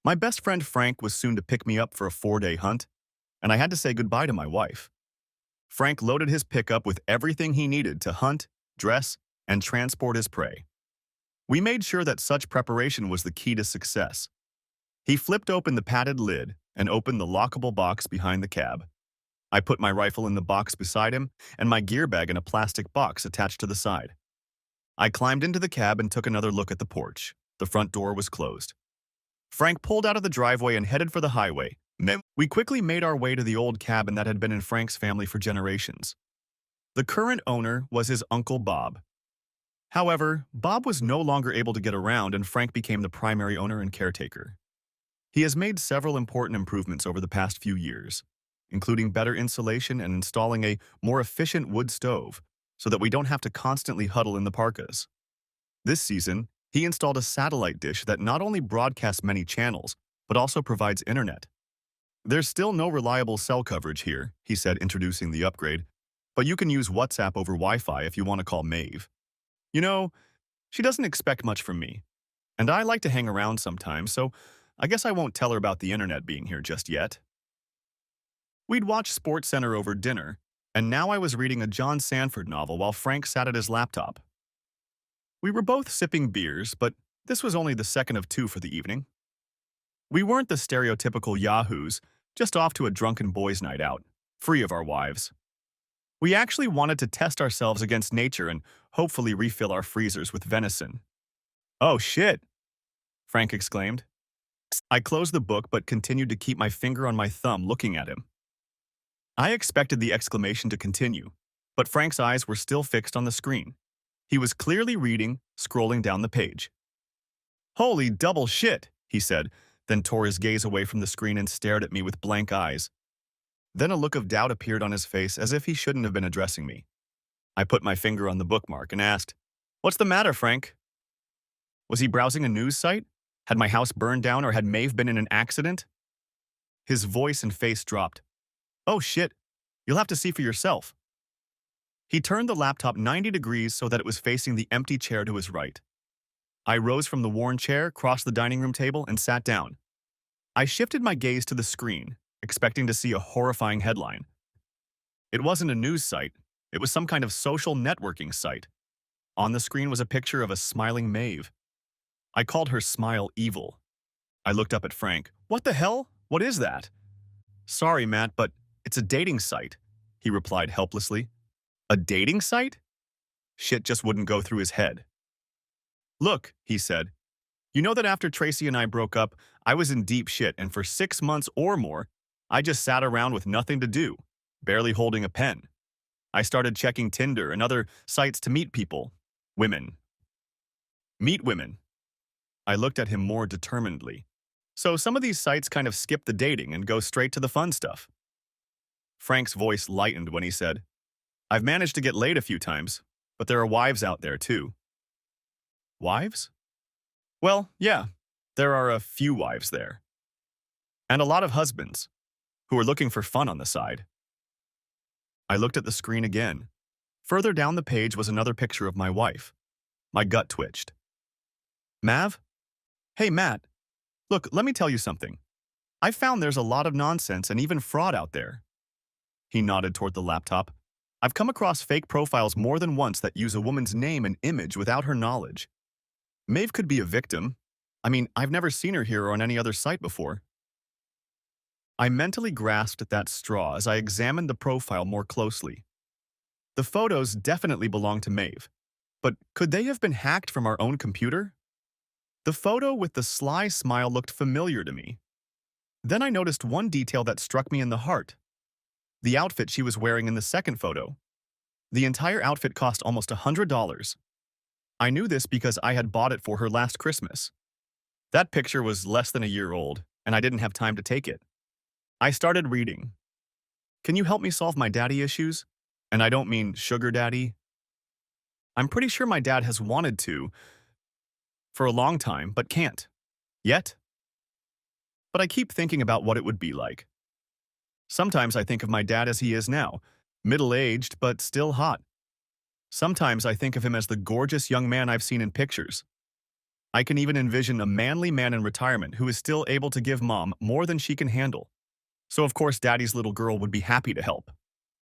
My best friend Frank was soon to pick me up for a 4-day hunt, and I had to say goodbye to my wife. Frank loaded his pickup with everything he needed to hunt, dress, and transport his prey. We made sure that such preparation was the key to success. He flipped open the padded lid and opened the lockable box behind the cab. I put my rifle in the box beside him and my gear bag in a plastic box attached to the side. I climbed into the cab and took another look at the porch. The front door was closed. Frank pulled out of the driveway and headed for the highway. We quickly made our way to the old cabin that had been in Frank's family for generations. The current owner was his uncle Bob. However, Bob was no longer able to get around and Frank became the primary owner and caretaker. He has made several important improvements over the past few years, including better insulation and installing a more efficient wood stove so that we don't have to constantly huddle in the parkas. This season, he installed a satellite dish that not only broadcasts many channels, but also provides internet. There's still no reliable cell coverage here, he said, introducing the upgrade, but you can use WhatsApp over Wi-Fi if you want to call Maeve. You know, she doesn't expect much from me, and I like to hang around sometimes, so I guess I won't tell her about the internet being here just yet. We'd watched SportsCenter over dinner, and now I was reading a John Sanford novel while Frank sat at his laptop. We were both sipping beers, but this was only the second of two for the evening. We weren't the stereotypical yahoos, just off to a drunken boys' night out, free of our wives. We actually wanted to test ourselves against nature and hopefully refill our freezers with venison. "Oh shit!" Frank exclaimed. I closed the book but continued to keep my finger on my thumb looking at him. I expected the exclamation to continue, but Frank's eyes were still fixed on the screen. He was clearly reading, scrolling down the page. "Holy double shit," he said, then tore his gaze away from the screen and stared at me with blank eyes. Then a look of doubt appeared on his face as if he shouldn't have been addressing me. I put my finger on the bookmark and asked, "What's the matter, Frank?" Was he browsing a news site? Had my house burned down or had Maeve been in an accident? His voice and face dropped. "Oh shit, you'll have to see for yourself." He turned the laptop 90 degrees so that it was facing the empty chair to his right. I rose from the worn chair, crossed the dining room table, and sat down. I shifted my gaze to the screen, expecting to see a horrifying headline. It wasn't a news site. It was some kind of social networking site. On the screen was a picture of a smiling Maeve. I called her smile evil. I looked up at Frank. "What the hell? What is that?" "Sorry, Matt, but it's a dating site," he replied helplessly. A dating site? Shit just wouldn't go through his head. "Look," he said, "you know that after Tracy and I broke up, I was in deep shit, and for 6 months or more, I just sat around with nothing to do, barely holding a pen. I started checking Tinder and other sites to meet people. Women. Meet women." I looked at him more determinedly. "So some of these sites kind of skip the dating and go straight to the fun stuff." Frank's voice lightened when he said, "I've managed to get laid a few times, but there are wives out there too." "Wives?" "Well, yeah, there are a few wives there. And a lot of husbands, who are looking for fun on the side." I looked at the screen again. Further down the page was another picture of my wife. My gut twitched. "Mav? Hey, Matt. Look, let me tell you something. I've found there's a lot of nonsense and even fraud out there." He nodded toward the laptop. "I've come across fake profiles more than once that use a woman's name and image without her knowledge. Maeve could be a victim. I mean, I've never seen her here or on any other site before." I mentally grasped at that straw as I examined the profile more closely. The photos definitely belonged to Maeve, but could they have been hacked from our own computer? The photo with the sly smile looked familiar to me. Then I noticed one detail that struck me in the heart. The outfit she was wearing in the second photo. The entire outfit cost almost $100. I knew this because I had bought it for her last Christmas. That picture was less than a year old, and I didn't have time to take it. I started reading. "Can you help me solve my daddy issues? And I don't mean sugar daddy. I'm pretty sure my dad has wanted to for a long time, but can't. Yet. But I keep thinking about what it would be like. Sometimes I think of my dad as he is now, middle-aged but still hot. Sometimes I think of him as the gorgeous young man I've seen in pictures. I can even envision a manly man in retirement who is still able to give mom more than she can handle. So of course daddy's little girl would be happy to help.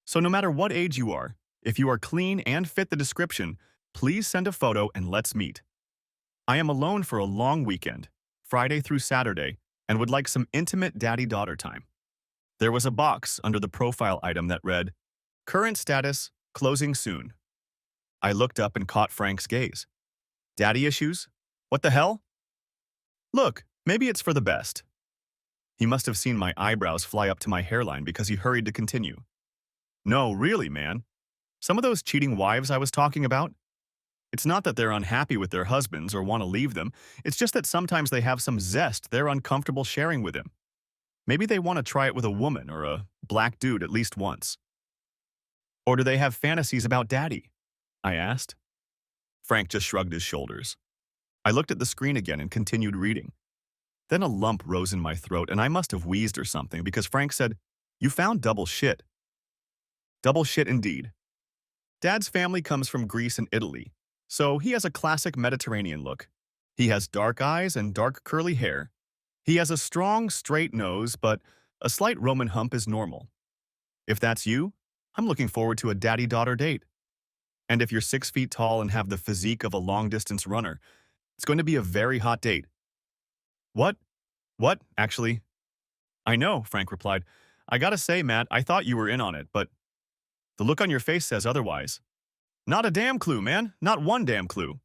So no matter what age you are, if you are clean and fit the description, please send a photo and let's meet. I am alone for a long weekend, Friday through Saturday, and would like some intimate daddy-daughter time. There was a box under the profile item that read, Current status, closing soon. I looked up and caught Frank's gaze. Daddy issues? What the hell? Look, maybe it's for the best. He must have seen my eyebrows fly up to my hairline because he hurried to continue. No, really, man. Some of those cheating wives I was talking about, it's not that they're unhappy with their husbands or want to leave them, it's just that sometimes they have some zest they're uncomfortable sharing with him. Maybe they want to try it with a woman or a black dude at least once. Or do they have fantasies about daddy? I asked. Frank just shrugged his shoulders. I looked at the screen again and continued reading. Then a lump rose in my throat and I must have wheezed or something because Frank said, You found double shit. Double shit indeed. Dad's family comes from Greece and Italy, so he has a classic Mediterranean look. He has dark eyes and dark curly hair. He has a strong, straight nose, but a slight Roman hump is normal. If that's you, I'm looking forward to a daddy-daughter date. And if you're 6 feet tall and have the physique of a long-distance runner, it's going to be a very hot date. What? What, actually? I know, Frank replied. I gotta say, Matt, I thought you were in on it, but the look on your face says otherwise. Not a damn clue, man. Not one damn clue.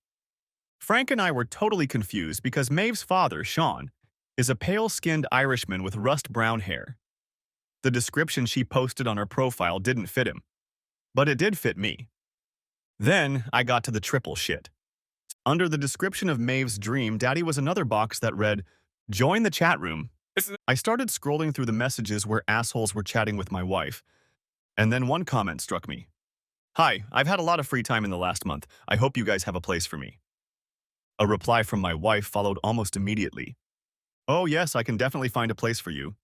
Frank and I were totally confused because Maeve's father, Sean, is a pale-skinned Irishman with rust-brown hair. The description she posted on her profile didn't fit him, but it did fit me. Then I got to the triple shit. Under the description of Maeve's dream, Daddy was another box that read, Join the chat room. I started scrolling through the messages where assholes were chatting with my wife, and then one comment struck me. Hi, I've had a lot of free time in the last month. I hope you guys have a place for me. A reply from my wife followed almost immediately. Oh yes, I can definitely find a place for you.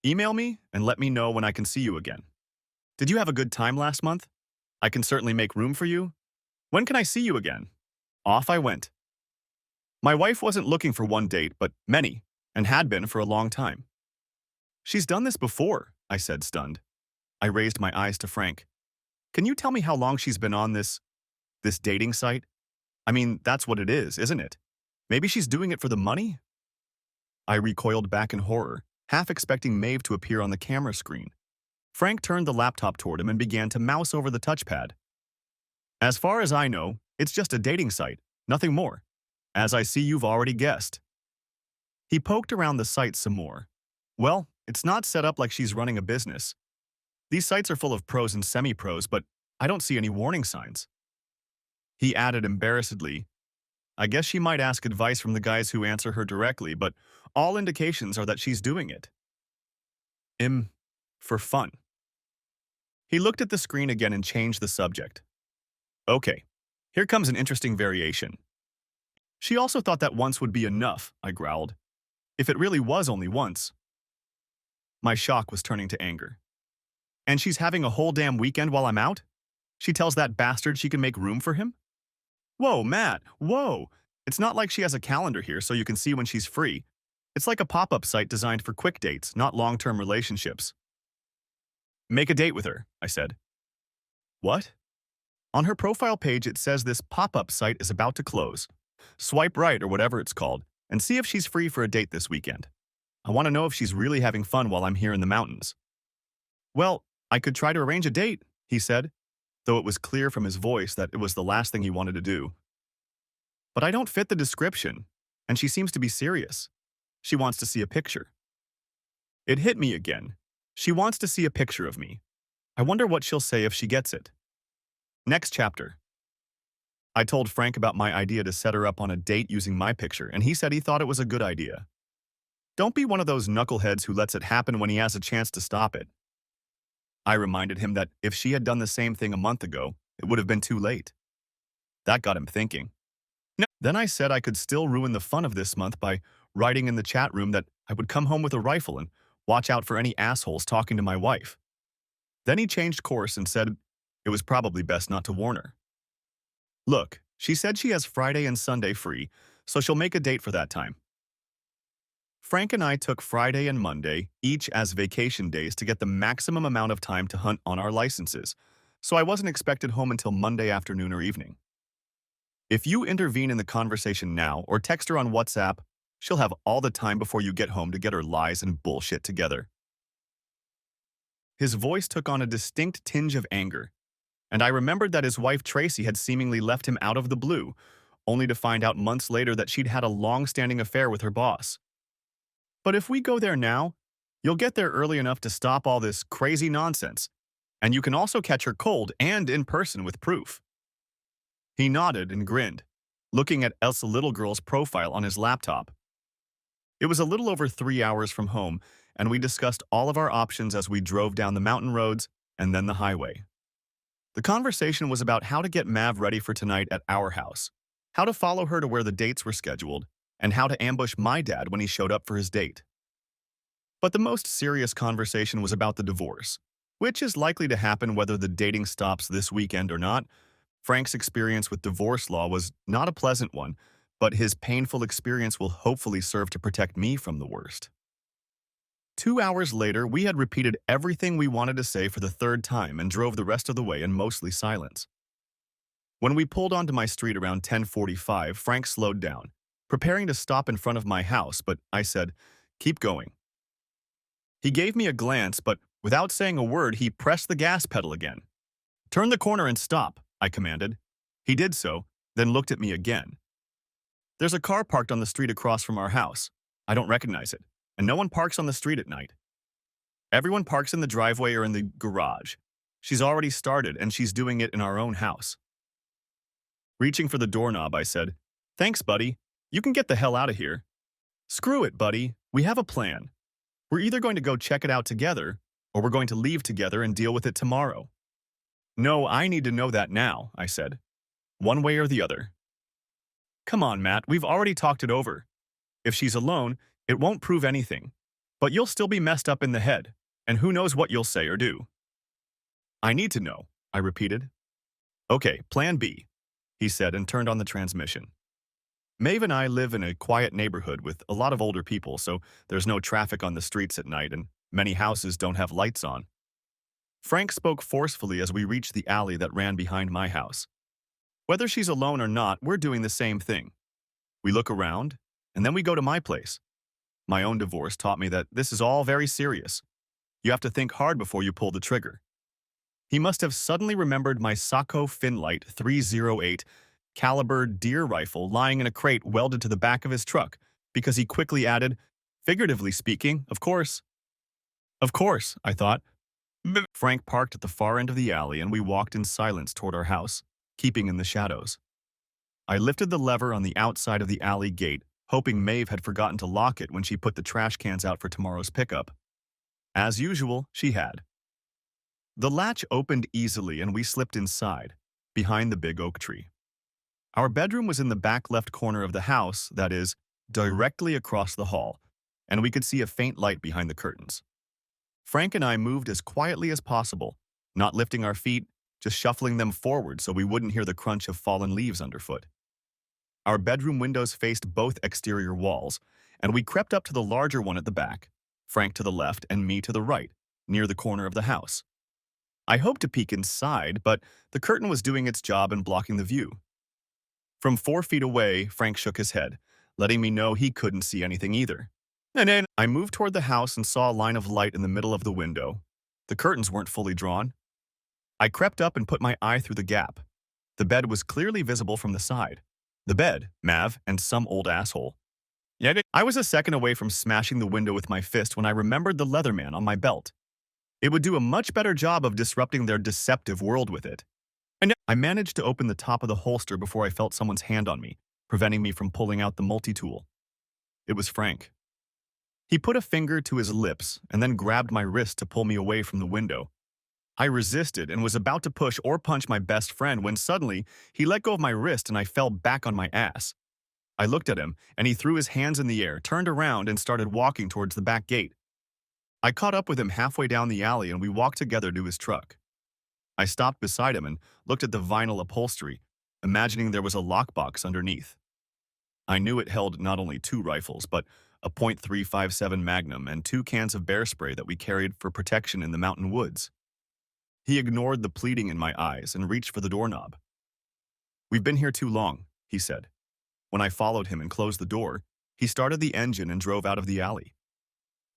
Email me and let me know when I can see you again. Did you have a good time last month? I can certainly make room for you. When can I see you again? Off I went. My wife wasn't looking for one date, but many, and had been for a long time. She's done this before, I said, stunned. I raised my eyes to Frank. Can you tell me how long she's been on this dating site? I mean, that's what it is, isn't it? Maybe she's doing it for the money? I recoiled back in horror, half expecting Maeve to appear on the camera screen. Frank turned the laptop toward him and began to mouse over the touchpad. As far as I know, it's just a dating site, nothing more. As I see you've already guessed. He poked around the site some more. Well, it's not set up like she's running a business. These sites are full of pros and semi-pros, but I don't see any warning signs. He added embarrassedly, I guess she might ask advice from the guys who answer her directly, but all indications are that she's doing it. For fun. He looked at the screen again and changed the subject. Okay, here comes an interesting variation. She also thought that once would be enough, I growled. If it really was only once. My shock was turning to anger. And she's having a whole damn weekend while I'm out? She tells that bastard she can make room for him? Whoa, Matt, whoa! It's not like she has a calendar here so you can see when she's free. It's like a pop-up site designed for quick dates, not long-term relationships. Make a date with her, I said. What? On her profile page it says this pop-up site is about to close. Swipe right or whatever it's called, and see if she's free for a date this weekend. I want to know if she's really having fun while I'm here in the mountains. Well, I could try to arrange a date, he said, though it was clear from his voice that it was the last thing he wanted to do. But I don't fit the description, and she seems to be serious. She wants to see a picture. It hit me again. She wants to see a picture of me. I wonder what she'll say if she gets it. Next chapter. I told Frank about my idea to set her up on a date using my picture, and he said he thought it was a good idea. Don't be one of those knuckleheads who lets it happen when he has a chance to stop it. I reminded him that if she had done the same thing a month ago, it would have been too late. That got him thinking. No. Then I said I could still ruin the fun of this month by writing in the chat room that I would come home with a rifle and watch out for any assholes talking to my wife. Then he changed course and said it was probably best not to warn her. Look, she said she has Friday and Sunday free, so she'll make a date for that time. Frank and I took Friday and Monday, each as vacation days, to get the maximum amount of time to hunt on our licenses, so I wasn't expected home until Monday afternoon or evening. If you intervene in the conversation now or text her on WhatsApp, she'll have all the time before you get home to get her lies and bullshit together. His voice took on a distinct tinge of anger, and I remembered that his wife Tracy had seemingly left him out of the blue, only to find out months later that she'd had a long-standing affair with her boss. But if we go there now, you'll get there early enough to stop all this crazy nonsense, and you can also catch her cold and in person with proof. He nodded and grinned, looking at Elsa Little Girl's profile on his laptop. It was a little over 3 hours from home, and we discussed all of our options as we drove down the mountain roads and then the highway. The conversation was about how to get Mav ready for tonight at our house, how to follow her to where the dates were scheduled, and how to ambush my dad when he showed up for his date. But the most serious conversation was about the divorce, which is likely to happen whether the dating stops this weekend or not. Frank's experience with divorce law was not a pleasant one, but his painful experience will hopefully serve to protect me from the worst. 2 hours later, we had repeated everything we wanted to say for the third time and drove the rest of the way in mostly silence. When we pulled onto my street around 10:45, Frank slowed down, preparing to stop in front of my house, but I said, "Keep going." He gave me a glance, but without saying a word, he pressed the gas pedal again. "Turn the corner and stop," I commanded. He did so, then looked at me again. There's a car parked on the street across from our house. I don't recognize it, and no one parks on the street at night. Everyone parks in the driveway or in the garage. She's already started, and she's doing it in our own house. Reaching for the doorknob, I said, "Thanks, buddy. You can get the hell out of here." "Screw it, buddy. We have a plan. We're either going to go check it out together, or we're going to leave together and deal with it tomorrow." "No, I need to know that now," I said. "One way or the other." "Come on, Matt. We've already talked it over. If she's alone, it won't prove anything. But you'll still be messed up in the head, and who knows what you'll say or do." "I need to know," I repeated. "Okay, plan B," he said and turned on the transmission. Maeve and I live in a quiet neighborhood with a lot of older people, so there's no traffic on the streets at night and many houses don't have lights on. Frank spoke forcefully as we reached the alley that ran behind my house. "Whether she's alone or not, we're doing the same thing. We look around, and then we go to my place. My own divorce taught me that this is all very serious. You have to think hard before you pull the trigger." He must have suddenly remembered my Sako Finlight 308 caliber deer rifle lying in a crate welded to the back of his truck, because he quickly added, "Figuratively speaking, of course." Of course, I thought. Frank parked at the far end of the alley and we walked in silence toward our house, keeping in the shadows. I lifted the lever on the outside of the alley gate, hoping Maeve had forgotten to lock it when she put the trash cans out for tomorrow's pickup. As usual, she had. The latch opened easily and we slipped inside, behind the big oak tree. Our bedroom was in the back left corner of the house, that is, directly across the hall, and we could see a faint light behind the curtains. Frank and I moved as quietly as possible, not lifting our feet, just shuffling them forward so we wouldn't hear the crunch of fallen leaves underfoot. Our bedroom windows faced both exterior walls, and we crept up to the larger one at the back, Frank to the left and me to the right, near the corner of the house. I hoped to peek inside, but the curtain was doing its job and blocking the view. From 4 feet away, Frank shook his head, letting me know he couldn't see anything either. And then I moved toward the house and saw a line of light in the middle of the window. The curtains weren't fully drawn. I crept up and put my eye through the gap. The bed was clearly visible from the side. The bed, Mav, and some old asshole. Yet I was a second away from smashing the window with my fist when I remembered the Leatherman on my belt. It would do a much better job of disrupting their deceptive world with it. I managed to open the top of the holster before I felt someone's hand on me, preventing me from pulling out the multi-tool. It was Frank. He put a finger to his lips and then grabbed my wrist to pull me away from the window. I resisted and was about to push or punch my best friend when suddenly he let go of my wrist and I fell back on my ass. I looked at him and he threw his hands in the air, turned around and started walking towards the back gate. I caught up with him halfway down the alley and we walked together to his truck. I stopped beside him and looked at the vinyl upholstery, imagining there was a lockbox underneath. I knew it held not only two rifles, but a .357 Magnum and two cans of bear spray that we carried for protection in the mountain woods. He ignored the pleading in my eyes and reached for the doorknob. "We've been here too long," he said. When I followed him and closed the door, he started the engine and drove out of the alley.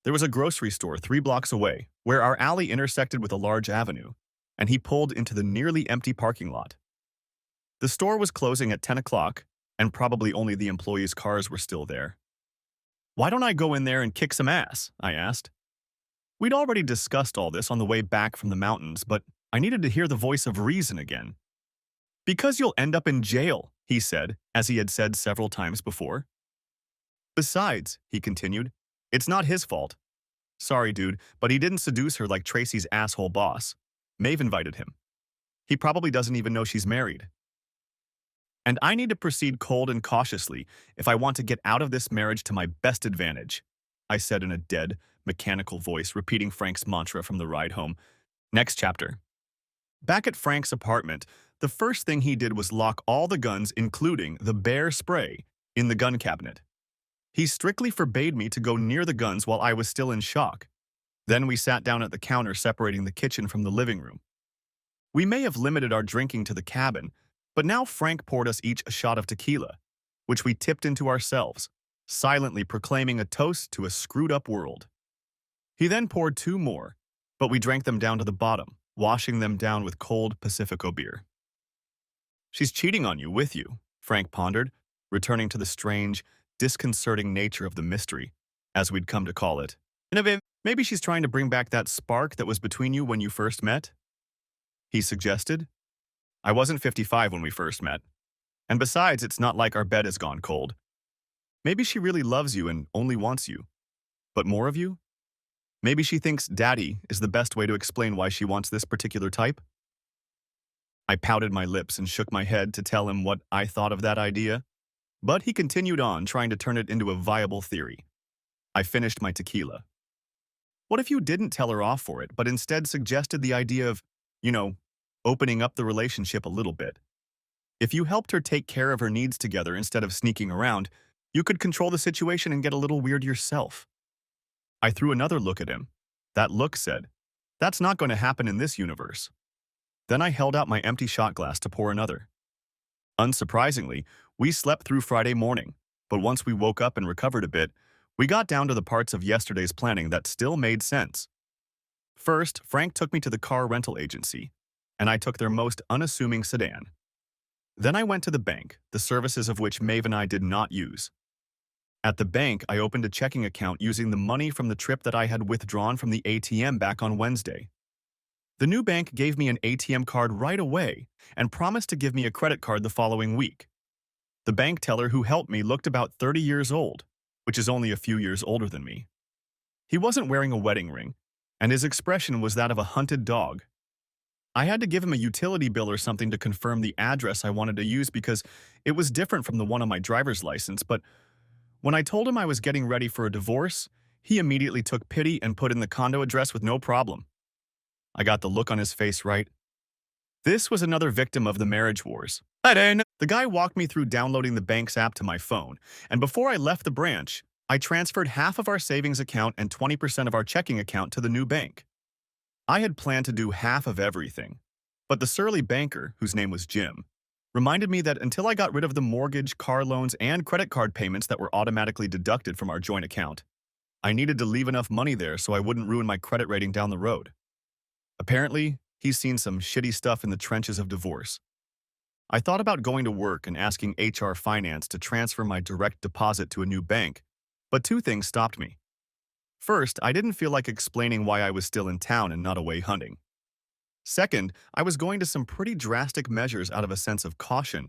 There was a grocery store 3 blocks away, where our alley intersected with a large avenue, and he pulled into the nearly empty parking lot. The store was closing at 10 o'clock, and probably only the employees' cars were still there. "Why don't I go in there and kick some ass?" I asked. We'd already discussed all this on the way back from the mountains, but I needed to hear the voice of reason again. "Because you'll end up in jail," he said, as he had said several times before. "Besides," he continued, "it's not his fault. Sorry, dude, but he didn't seduce her like Tracy's asshole boss. Maeve invited him. He probably doesn't even know she's married. And I need to proceed cold and cautiously if I want to get out of this marriage to my best advantage," I said in a dead, mechanical voice, repeating Frank's mantra from the ride home. Next chapter. Back at Frank's apartment, the first thing he did was lock all the guns, including the bear spray, in the gun cabinet. He strictly forbade me to go near the guns while I was still in shock. Then we sat down at the counter separating the kitchen from the living room. We may have limited our drinking to the cabin, but now Frank poured us each a shot of tequila, which we tipped into ourselves, silently proclaiming a toast to a screwed-up world. He then poured 2 more, but we drank them down to the bottom, washing them down with cold Pacifico beer. "She's cheating on you with you," Frank pondered, returning to the strange, disconcerting nature of the mystery, as we'd come to call it. "Maybe she's trying to bring back that spark that was between you when you first met?" he suggested. "I wasn't 55 when we first met. And besides, it's not like our bed has gone cold. Maybe she really loves you and only wants you. But more of you? Maybe she thinks daddy is the best way to explain why she wants this particular type?" I pouted my lips and shook my head to tell him what I thought of that idea, but he continued on, trying to turn it into a viable theory. I finished my tequila. "What if you didn't tell her off for it, but instead suggested the idea of, you know, opening up the relationship a little bit? If you helped her take care of her needs together instead of sneaking around, you could control the situation and get a little weird yourself." I threw another look at him. That look said, "That's not going to happen in this universe." Then I held out my empty shot glass to pour another. Unsurprisingly, we slept through Friday morning, but once we woke up and recovered a bit, we got down to the parts of yesterday's planning that still made sense. First, Frank took me to the car rental agency, and I took their most unassuming sedan. Then I went to the bank, the services of which Maeve and I did not use. At the bank, I opened a checking account using the money from the trip that I had withdrawn from the ATM back on Wednesday. The new bank gave me an ATM card right away and promised to give me a credit card the following week. The bank teller who helped me looked about 30 years old, which is only a few years older than me. He wasn't wearing a wedding ring, and his expression was that of a hunted dog. I had to give him a utility bill or something to confirm the address I wanted to use because it was different from the one on my driver's license, but when I told him I was getting ready for a divorce, he immediately took pity and put in the condo address with no problem. I got the look on his face right. This was another victim of the marriage wars. The guy walked me through downloading the bank's app to my phone, and before I left the branch, I transferred half of our savings account and 20% of our checking account to the new bank. I had planned to do half of everything, but the surly banker, whose name was Jim, reminded me that until I got rid of the mortgage, car loans, and credit card payments that were automatically deducted from our joint account, I needed to leave enough money there so I wouldn't ruin my credit rating down the road. Apparently, he's seen some shitty stuff in the trenches of divorce. I thought about going to work and asking HR Finance to transfer my direct deposit to a new bank, but 2 things stopped me. First, I didn't feel like explaining why I was still in town and not away hunting. Second, I was going to some pretty drastic measures out of a sense of caution,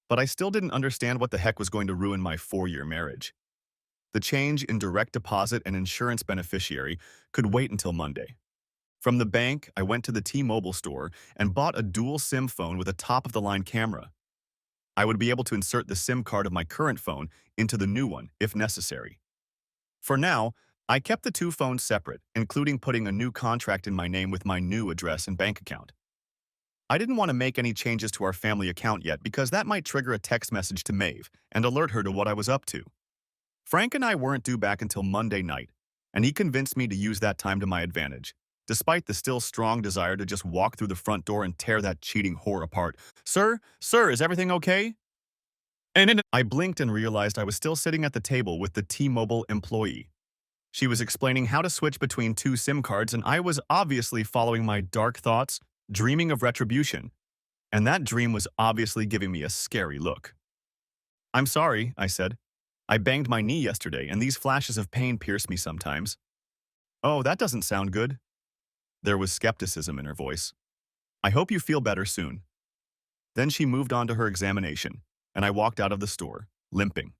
but I still didn't understand what the heck was going to ruin my 4-year marriage. The change in direct deposit and insurance beneficiary could wait until Monday. From the bank, I went to the T-Mobile store and bought a dual SIM phone with a top-of-the-line camera. I would be able to insert the SIM card of my current phone into the new one if necessary. For now, I kept the 2 phones separate, including putting a new contract in my name with my new address and bank account. I didn't want to make any changes to our family account yet because that might trigger a text message to Maeve and alert her to what I was up to. Frank and I weren't due back until Monday night, and he convinced me to use that time to my advantage, despite the still strong desire to just walk through the front door and tear that cheating whore apart. Sir, is everything okay? And then I blinked and realized I was still sitting at the table with the T-Mobile employee. She was explaining how to switch between two SIM cards, and I was obviously following my dark thoughts, dreaming of retribution. And that dream was obviously giving me a scary look. I'm sorry, I said. I banged my knee yesterday, and these flashes of pain pierce me sometimes. Oh, that doesn't sound good. There was skepticism in her voice. I hope you feel better soon. Then she moved on to her examination, and I walked out of the store, limping.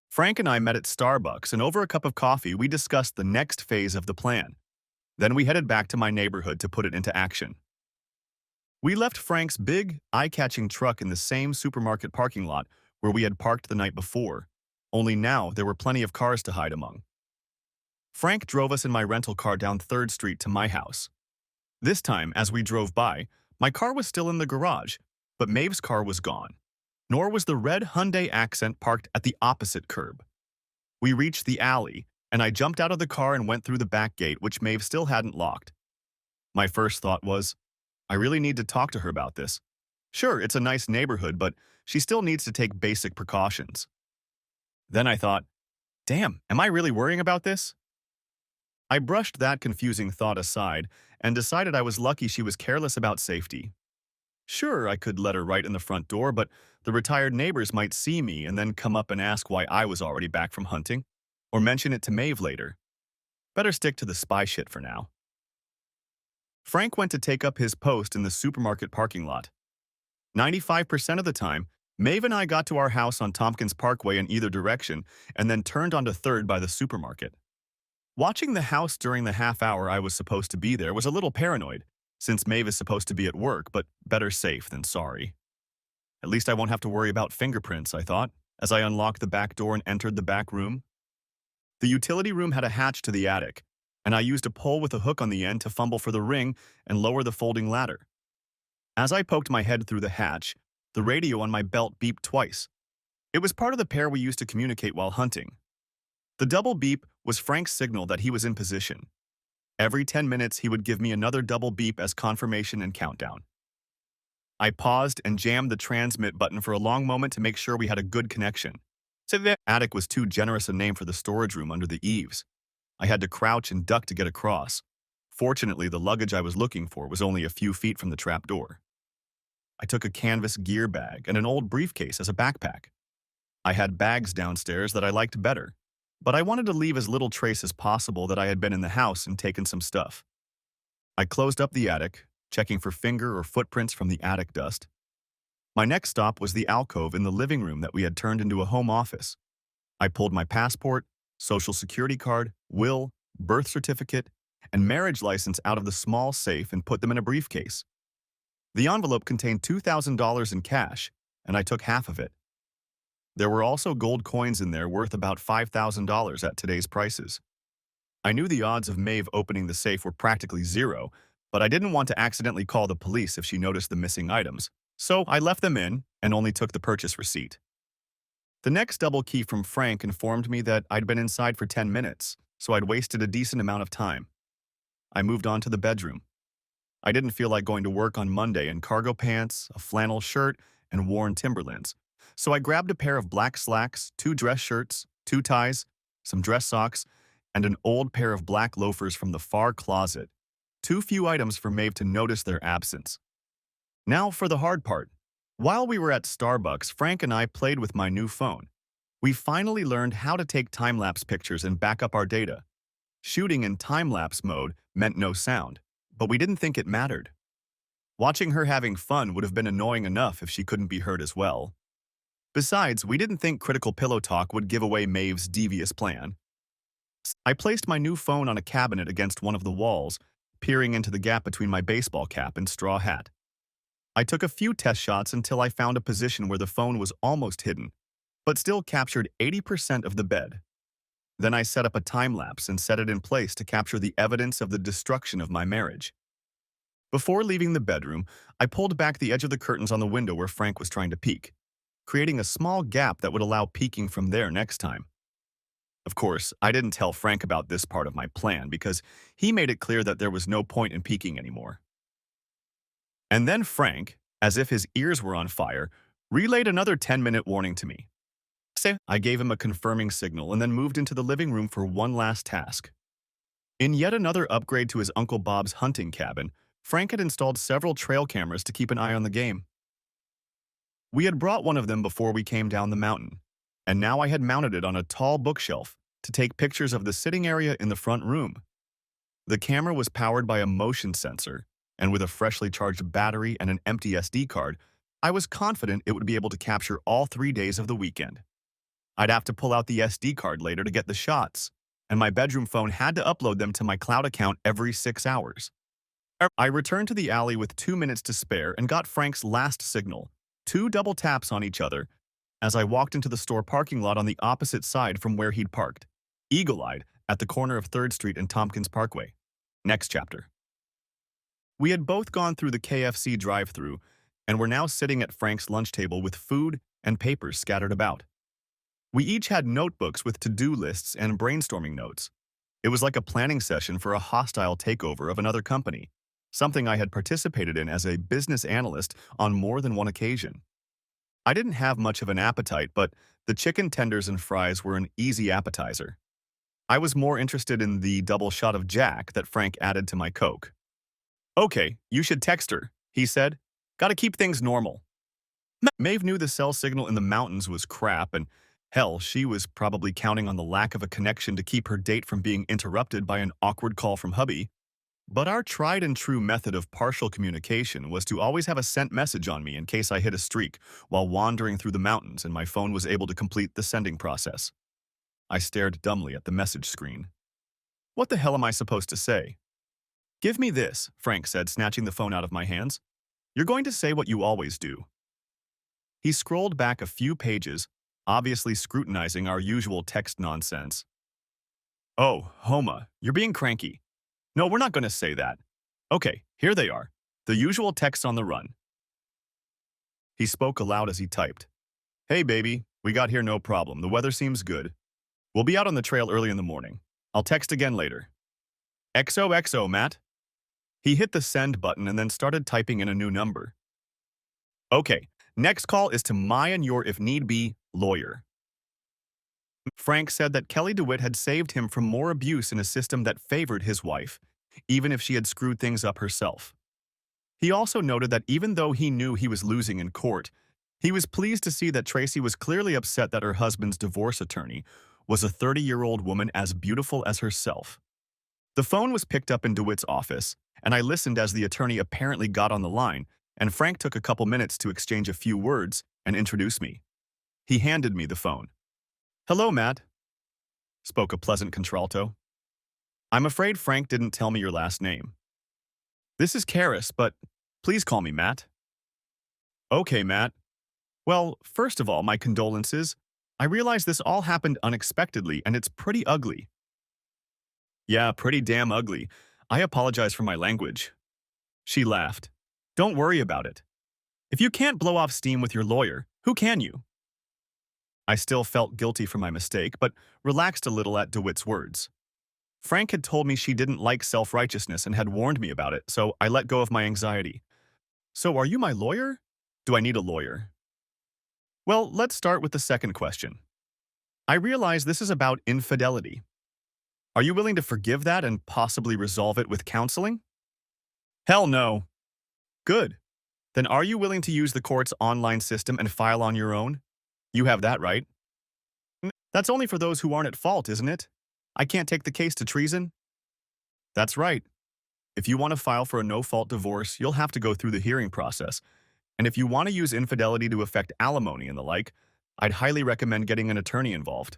Frank and I met at Starbucks, and over a cup of coffee, we discussed the next phase of the plan. Then we headed back to my neighborhood to put it into action. We left Frank's big, eye-catching truck in the same supermarket parking lot where we had parked the night before, only now there were plenty of cars to hide among. Frank drove us in my rental car down 3rd Street to my house. This time, as we drove by, my car was still in the garage, but Maeve's car was gone. Nor was the red Hyundai Accent parked at the opposite curb. We reached the alley, and I jumped out of the car and went through the back gate, which Maeve still hadn't locked. My first thought was, I really need to talk to her about this. Sure, it's a nice neighborhood, but she still needs to take basic precautions. Then I thought, damn, am I really worrying about this? I brushed that confusing thought aside and decided I was lucky she was careless about safety. Sure, I could let her right in the front door, but the retired neighbors might see me and then come up and ask why I was already back from hunting, or mention it to Maeve later. Better stick to the spy shit for now. Frank went to take up his post in the supermarket parking lot. 95% of the time, Maeve and I got to our house on Tompkins Parkway in either direction and then turned onto 3rd by the supermarket. Watching the house during the half hour I was supposed to be there was a little paranoid, since Maeve is supposed to be at work, but better safe than sorry. At least I won't have to worry about fingerprints, I thought, as I unlocked the back door and entered the back room. The utility room had a hatch to the attic, and I used a pole with a hook on the end to fumble for the ring and lower the folding ladder. As I poked my head through the hatch, the radio on my belt beeped twice. It was part of the pair we used to communicate while hunting. The double beep was Frank's signal that he was in position. Every 10 minutes, he would give me another double beep as confirmation and countdown. I paused and jammed the transmit button for a long moment to make sure we had a good connection. So the attic was too generous a name for the storage room under the eaves. I had to crouch and duck to get across. Fortunately, the luggage I was looking for was only a few feet from the trap door. I took a canvas gear bag and an old briefcase as a backpack. I had bags downstairs that I liked better, but I wanted to leave as little trace as possible that I had been in the house and taken some stuff. I closed up the attic, checking for finger or footprints from the attic dust. My next stop was the alcove in the living room that we had turned into a home office. I pulled my passport, social security card, will, birth certificate, and marriage license out of the small safe and put them in a briefcase. The envelope contained $2,000 in cash, and I took half of it. There were also gold coins in there worth about $5,000 at today's prices. I knew the odds of Maeve opening the safe were practically zero, but I didn't want to accidentally call the police if she noticed the missing items, so I left them in and only took the purchase receipt. The next double key from Frank informed me that I'd been inside for 10 minutes, so I'd wasted a decent amount of time. I moved on to the bedroom. I didn't feel like going to work on Monday in cargo pants, a flannel shirt, and worn Timberlands, so I grabbed a pair of black slacks, 2 dress shirts, 2 ties, some dress socks, and an old pair of black loafers from the far closet. Too few items for Maeve to notice their absence. Now for the hard part. While we were at Starbucks, Frank and I played with my new phone. We finally learned how to take time-lapse pictures and back up our data. Shooting in time-lapse mode meant no sound, but we didn't think it mattered. Watching her having fun would have been annoying enough if she couldn't be heard as well. Besides, we didn't think critical pillow talk would give away Maeve's devious plan. I placed my new phone on a cabinet against one of the walls, peering into the gap between my baseball cap and straw hat. I took a few test shots until I found a position where the phone was almost hidden, but still captured 80% of the bed. Then I set up a time-lapse and set it in place to capture the evidence of the destruction of my marriage. Before leaving the bedroom, I pulled back the edge of the curtains on the window where Frank was trying to peek, creating a small gap that would allow peeking from there next time. Of course, I didn't tell Frank about this part of my plan because he made it clear that there was no point in peeking anymore. And then Frank, as if his ears were on fire, relayed another 10-minute warning to me. I gave him a confirming signal and then moved into the living room for one last task. In yet another upgrade to his Uncle Bob's hunting cabin, Frank had installed several trail cameras to keep an eye on the game. We had brought one of them before we came down the mountain, and now I had mounted it on a tall bookshelf to take pictures of the sitting area in the front room. The camera was powered by a motion sensor, and with a freshly charged battery and an empty SD card, I was confident it would be able to capture all 3 days of the weekend. I'd have to pull out the SD card later to get the shots, and my bedroom phone had to upload them to my cloud account every 6 hours. I returned to the alley with 2 minutes to spare and got Frank's last signal, two double taps on each other, as I walked into the store parking lot on the opposite side from where he'd parked, eagle-eyed, at the corner of 3rd Street and Tompkins Parkway. Next chapter. We had both gone through the KFC drive-thru and were now sitting at Frank's lunch table with food and papers scattered about. We each had notebooks with to-do lists and brainstorming notes. It was like a planning session for a hostile takeover of another company, something I had participated in as a business analyst on more than one occasion. I didn't have much of an appetite, but the chicken tenders and fries were an easy appetizer. I was more interested in the double shot of Jack that Frank added to my Coke. "Okay, you should text her," he said. "Gotta keep things normal." Maeve knew the cell signal in the mountains was crap, and hell, she was probably counting on the lack of a connection to keep her date from being interrupted by an awkward call from hubby. But our tried-and-true method of partial communication was to always have a sent message on me in case I hit a streak while wandering through the mountains and my phone was able to complete the sending process. I stared dumbly at the message screen. What the hell am I supposed to say? "Give me this," Frank said, snatching the phone out of my hands. "You're going to say what you always do." He scrolled back a few pages, obviously scrutinizing our usual text nonsense. "Oh, Homa, you're being cranky. No, we're not going to say that. Okay, here they are. The usual texts on the run." He spoke aloud as he typed. "Hey, baby, we got here no problem. The weather seems good. We'll be out on the trail early in the morning. I'll text again later. XOXO, Matt." He hit the send button and then started typing in a new number. "Okay, next call is to my and your, if need be, lawyer." Frank said that Kelly DeWitt had saved him from more abuse in a system that favored his wife, even if she had screwed things up herself. He also noted that even though he knew he was losing in court, he was pleased to see that Tracy was clearly upset that her husband's divorce attorney was a 30-year-old woman as beautiful as herself. The phone was picked up in DeWitt's office, and I listened as the attorney apparently got on the line, and Frank took a couple minutes to exchange a few words and introduce me. He handed me the phone. "Hello, Matt," spoke a pleasant contralto. "I'm afraid Frank didn't tell me your last name." "This is Karis, but please call me Matt." "Okay, Matt. Well, first of all, my condolences. I realize this all happened unexpectedly, and it's pretty ugly." "Yeah, pretty damn ugly. I apologize for my language." She laughed. "Don't worry about it. If you can't blow off steam with your lawyer, who can you?" I still felt guilty for my mistake, but relaxed a little at DeWitt's words. Frank had told me she didn't like self-righteousness and had warned me about it, so I let go of my anxiety. "So are you my lawyer? Do I need a lawyer?" Well, let's start with the second question. I realize this is about infidelity. Are you willing to forgive that and possibly resolve it with counseling? Hell no. Good. Then are you willing to use the court's online system and file on your own? You have that right. That's only for those who aren't at fault, isn't it? I can't take the case to treason? That's right. If you want to file for a no-fault divorce, you'll have to go through the hearing process. And if you want to use infidelity to affect alimony and the like, I'd highly recommend getting an attorney involved.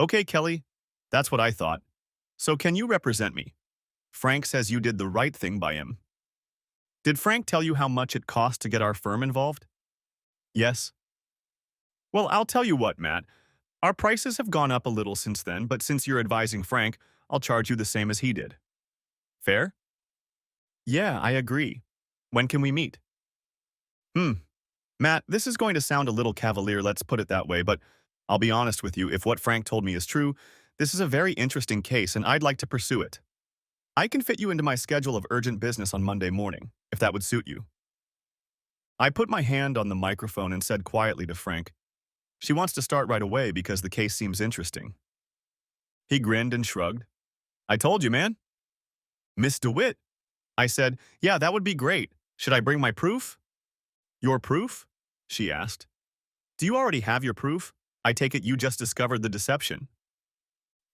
Okay, Kelly, that's what I thought. So can you represent me? Frank says you did the right thing by him. Did Frank tell you how much it cost to get our firm involved? Yes. Well, I'll tell you what, Matt. Our prices have gone up a little since then, but since you're advising Frank, I'll charge you the same as he did. Fair? Yeah, I agree. When can we meet? Hmm. Matt, this is going to sound a little cavalier, let's put it that way, but I'll be honest with you, if what Frank told me is true, this is a very interesting case and I'd like to pursue it. I can fit you into my schedule of urgent business on Monday morning, if that would suit you. I put my hand on the microphone and said quietly to Frank, "She wants to start right away because the case seems interesting." He grinned and shrugged. "I told you, man." "Miss DeWitt," I said, "Yeah, that would be great. Should I bring my proof?" "Your proof?" she asked. "Do you already have your proof? I take it you just discovered the deception."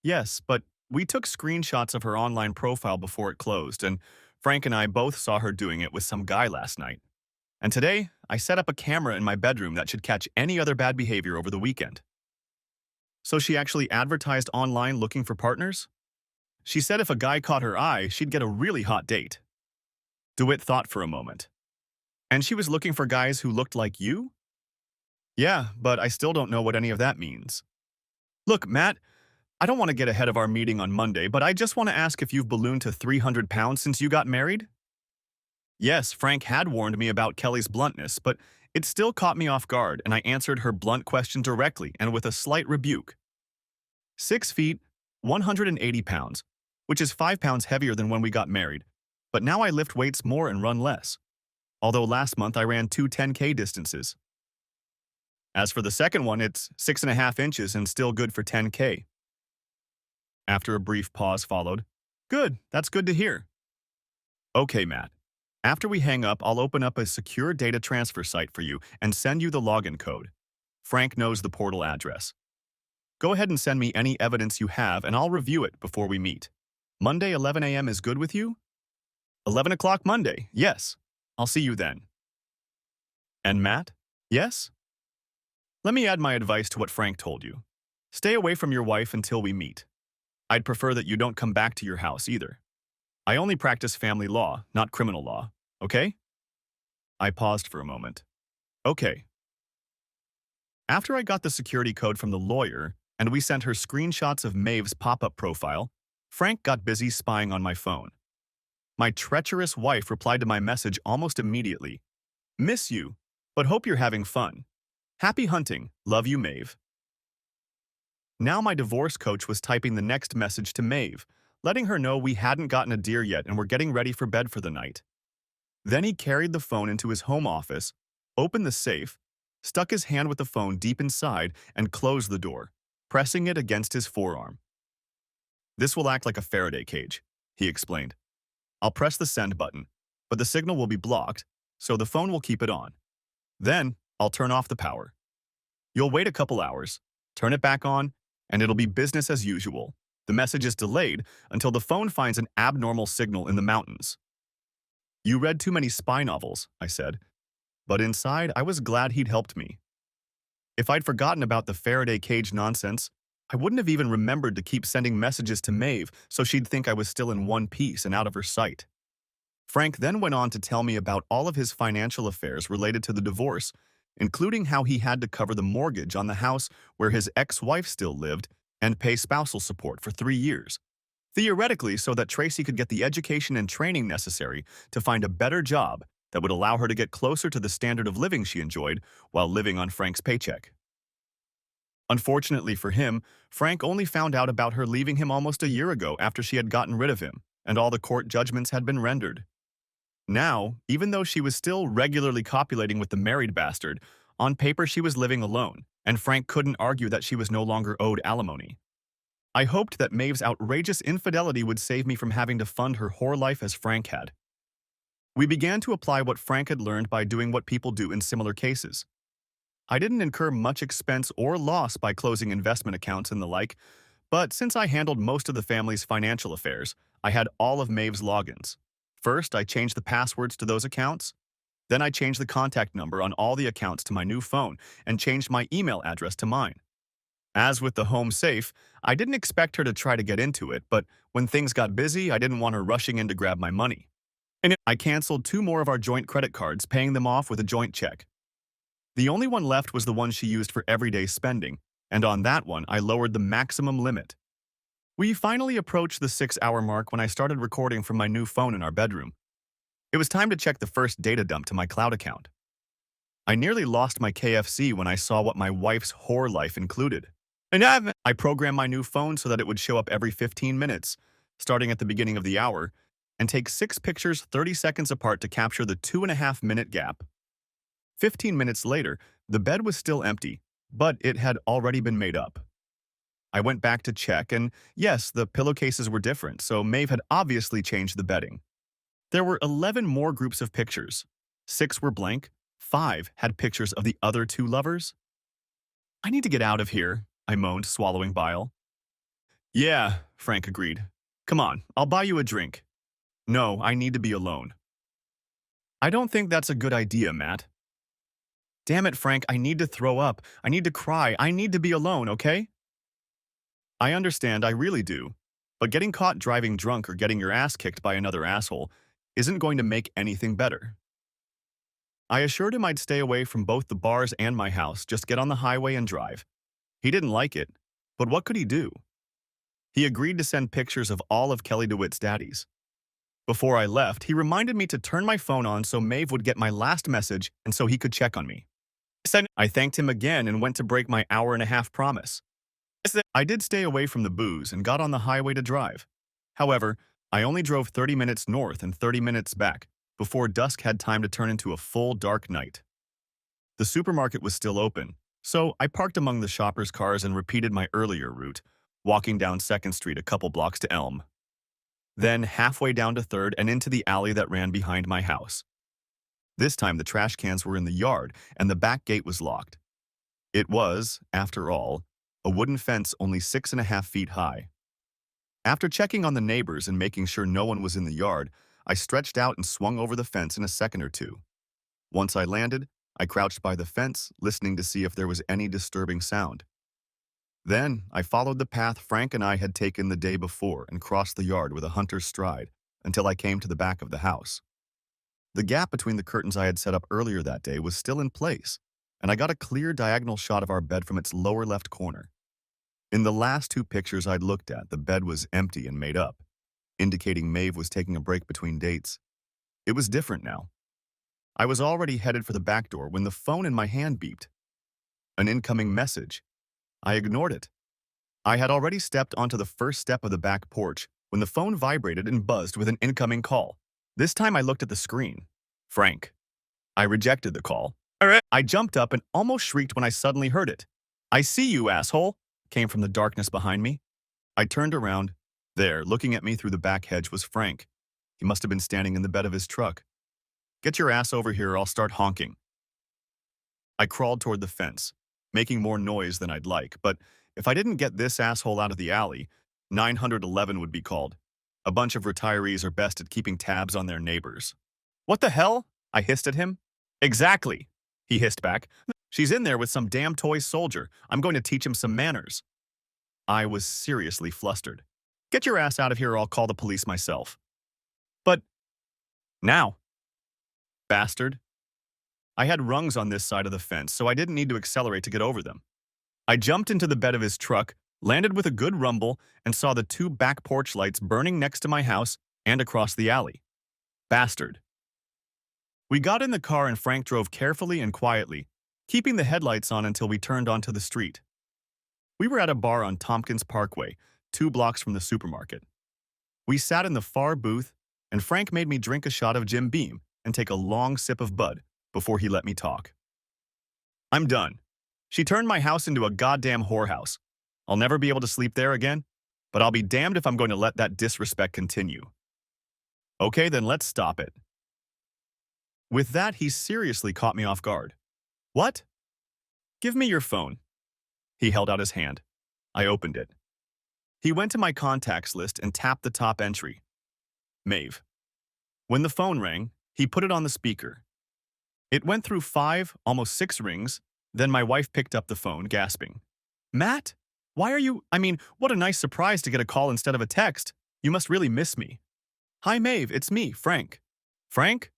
"Yes, but we took screenshots of her online profile before it closed, and Frank and I both saw her doing it with some guy last night. And today, I set up a camera in my bedroom that should catch any other bad behavior over the weekend." "So she actually advertised online looking for partners?" "She said if a guy caught her eye, she'd get a really hot date." DeWitt thought for a moment. "And she was looking for guys who looked like you?" "Yeah, but I still don't know what any of that means." "Look, Matt, I don't want to get ahead of our meeting on Monday, but I just want to ask if you've ballooned to 300 pounds since you got married?" Yes, Frank had warned me about Kelly's bluntness, but it still caught me off guard, and I answered her blunt question directly and with a slight rebuke. 6 feet, 180 pounds, which is 5 pounds heavier than when we got married. But now I lift weights more and run less. Although last month I ran two 10K distances. As for the second one, it's 6.5 inches and still good for 10K. After a brief pause followed, "Good, that's good to hear." "Okay, Matt. After we hang up, I'll open up a secure data transfer site for you and send you the login code. Frank knows the portal address. Go ahead and send me any evidence you have and I'll review it before we meet. Monday 11 a.m. is good with you?" 11 o'clock Monday, yes. I'll see you then. And Matt? Yes? Let me add my advice to what Frank told you. Stay away from your wife until we meet. I'd prefer that you don't come back to your house either. I only practice family law, not criminal law, okay? I paused for a moment. Okay. After I got the security code from the lawyer and we sent her screenshots of Maeve's pop-up profile, Frank got busy spying on my phone. My treacherous wife replied to my message almost immediately. "Miss you, but hope you're having fun. Happy hunting. Love you, Maeve." Now my divorce coach was typing the next message to Maeve, letting her know we hadn't gotten a deer yet and were getting ready for bed for the night. Then he carried the phone into his home office, opened the safe, stuck his hand with the phone deep inside, and closed the door, pressing it against his forearm. "This will act like a Faraday cage," he explained. "I'll press the send button, but the signal will be blocked, so the phone will keep it on. Then, I'll turn off the power. You'll wait a couple hours, turn it back on, and it'll be business as usual. The message is delayed until the phone finds an abnormal signal in the mountains." "You read too many spy novels," I said, but inside I was glad he'd helped me. If I'd forgotten about the Faraday cage nonsense, I wouldn't have even remembered to keep sending messages to Maeve so she'd think I was still in one piece and out of her sight. Frank then went on to tell me about all of his financial affairs related to the divorce, including how he had to cover the mortgage on the house where his ex-wife still lived and pay spousal support for 3 years, theoretically so that Tracy could get the education and training necessary to find a better job that would allow her to get closer to the standard of living she enjoyed while living on Frank's paycheck. Unfortunately for him, Frank only found out about her leaving him almost a year ago after she had gotten rid of him and all the court judgments had been rendered. Now, even though she was still regularly copulating with the married bastard, on paper she was living alone, and Frank couldn't argue that she was no longer owed alimony. I hoped that Maeve's outrageous infidelity would save me from having to fund her whore life as Frank had. We began to apply what Frank had learned by doing what people do in similar cases. I didn't incur much expense or loss by closing investment accounts and the like, but since I handled most of the family's financial affairs, I had all of Maeve's logins. First, I changed the passwords to those accounts. Then I changed the contact number on all the accounts to my new phone and changed my email address to mine. As with the home safe, I didn't expect her to try to get into it, but when things got busy, I didn't want her rushing in to grab my money. And I canceled 2 more of our joint credit cards, paying them off with a joint check. The only one left was the one she used for everyday spending, and on that one, I lowered the maximum limit. We finally approached the 6-hour mark when I started recording from my new phone in our bedroom. It was time to check the first data dump to my cloud account. I nearly lost my KFC when I saw what my wife's whore life included. I programmed my new phone so that it would show up every 15 minutes, starting at the beginning of the hour, and take 6 pictures 30 seconds apart to capture the 2.5-minute gap. 15 minutes later, the bed was still empty, but it had already been made up. I went back to check, and yes, the pillowcases were different, so Maeve had obviously changed the bedding. There were 11 more groups of pictures. 6 were blank, 5 had pictures of the other 2 lovers. I need to get out of here, I moaned, swallowing bile. Yeah, Frank agreed. Come on, I'll buy you a drink. No, I need to be alone. I don't think that's a good idea, Matt. Damn it, Frank, I need to throw up. I need to cry. I need to be alone, okay? I understand, I really do. But getting caught driving drunk or getting your ass kicked by another asshole isn't going to make anything better. I assured him I'd stay away from both the bars and my house, just get on the highway and drive. He didn't like it, but what could he do? He agreed to send pictures of all of Kelly DeWitt's daddies. Before I left, he reminded me to turn my phone on so Maeve would get my last message and so he could check on me. I thanked him again and went to break my hour-and-a-half promise. I did stay away from the booze and got on the highway to drive. However, I only drove 30 minutes north and 30 minutes back before dusk had time to turn into a full dark night. The supermarket was still open, so I parked among the shoppers' cars and repeated my earlier route, walking down 2nd Street a couple blocks to Elm. Then halfway down to 3rd and into the alley that ran behind my house. This time the trash cans were in the yard and the back gate was locked. It was, after all, a wooden fence only 6.5 feet high. After checking on the neighbors and making sure no one was in the yard, I stretched out and swung over the fence in a second or two. Once I landed, I crouched by the fence, listening to see if there was any disturbing sound. Then, I followed the path Frank and I had taken the day before and crossed the yard with a hunter's stride until I came to the back of the house. The gap between the curtains I had set up earlier that day was still in place, and I got a clear diagonal shot of our bed from its lower left corner. In the last 2 pictures I'd looked at, the bed was empty and made up, indicating Maeve was taking a break between dates. It was different now. I was already headed for the back door when the phone in my hand beeped. An incoming message. I ignored it. I had already stepped onto the first step of the back porch when the phone vibrated and buzzed with an incoming call. This time I looked at the screen. Frank. I rejected the call. I jumped up and almost shrieked when I suddenly heard it. I see you, asshole, came from the darkness behind me. I turned around. There, looking at me through the back hedge, was Frank. He must have been standing in the bed of his truck. Get your ass over here or I'll start honking. I crawled toward the fence, making more noise than I'd like, but if I didn't get this asshole out of the alley, 911 would be called. A bunch of retirees are best at keeping tabs on their neighbors. What the hell? I hissed at him. Exactly, he hissed back. She's in there with some damn toy soldier. I'm going to teach him some manners. I was seriously flustered. Get your ass out of here or I'll call the police myself. But now, bastard. I had rungs on this side of the fence, so I didn't need to accelerate to get over them. I jumped into the bed of his truck, landed with a good rumble, and saw the 2 back porch lights burning next to my house and across the alley. Bastard. We got in the car and Frank drove carefully and quietly, keeping the headlights on until we turned onto the street. We were at a bar on Tompkins Parkway, 2 blocks from the supermarket. We sat in the far booth, and Frank made me drink a shot of Jim Beam and take a long sip of Bud before he let me talk. I'm done. She turned my house into a goddamn whorehouse. I'll never be able to sleep there again, but I'll be damned if I'm going to let that disrespect continue. Okay, then let's stop it. With that, he seriously caught me off guard. What? Give me your phone. He held out his hand. I opened it. He went to my contacts list and tapped the top entry. Maeve. When the phone rang, he put it on the speaker. It went through 5, almost 6 rings, then my wife picked up the phone, gasping. Matt? Why are you… what a nice surprise to get a call instead of a text. You must really miss me. Hi, Maeve, it's me, Frank. Frank?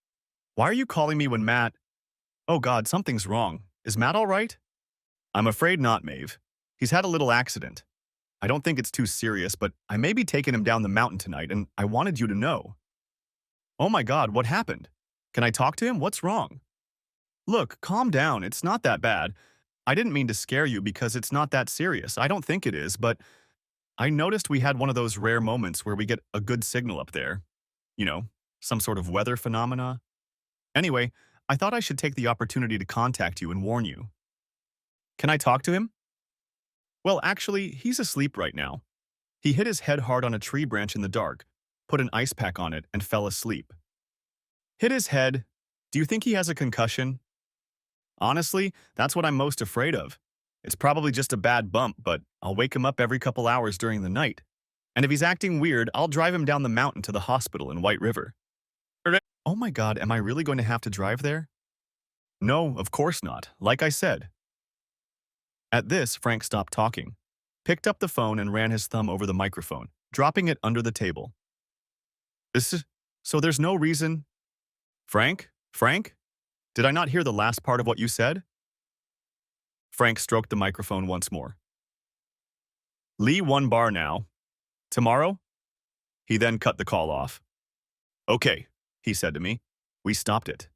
Why are you calling me when Matt… Oh God, something's wrong. Is Matt all right? I'm afraid not, Maeve. He's had a little accident. I don't think it's too serious, but I may be taking him down the mountain tonight, and I wanted you to know. Oh my God, what happened? Can I talk to him? What's wrong? Look, calm down. It's not that bad. I didn't mean to scare you because it's not that serious. I don't think it is, but I noticed we had one of those rare moments where we get a good signal up there. You know, some sort of weather phenomena. Anyway, I thought I should take the opportunity to contact you and warn you. Can I talk to him? Well, actually, he's asleep right now. He hit his head hard on a tree branch in the dark, put an ice pack on it, and fell asleep. Hit his head. Do you think he has a concussion? Honestly, that's what I'm most afraid of. It's probably just a bad bump, but I'll wake him up every couple hours during the night. And if he's acting weird, I'll drive him down the mountain to the hospital in White River. Oh my God, am I really going to have to drive there? No, of course not, like I said. At this, Frank stopped talking, picked up the phone and ran his thumb over the microphone, dropping it under the table. This is, so there's no reason. Frank? Did I not hear the last part of what you said? Frank stroked the microphone once more. Lee 1 bar now. Tomorrow? He then cut the call off. Okay, he said to me. We stopped it.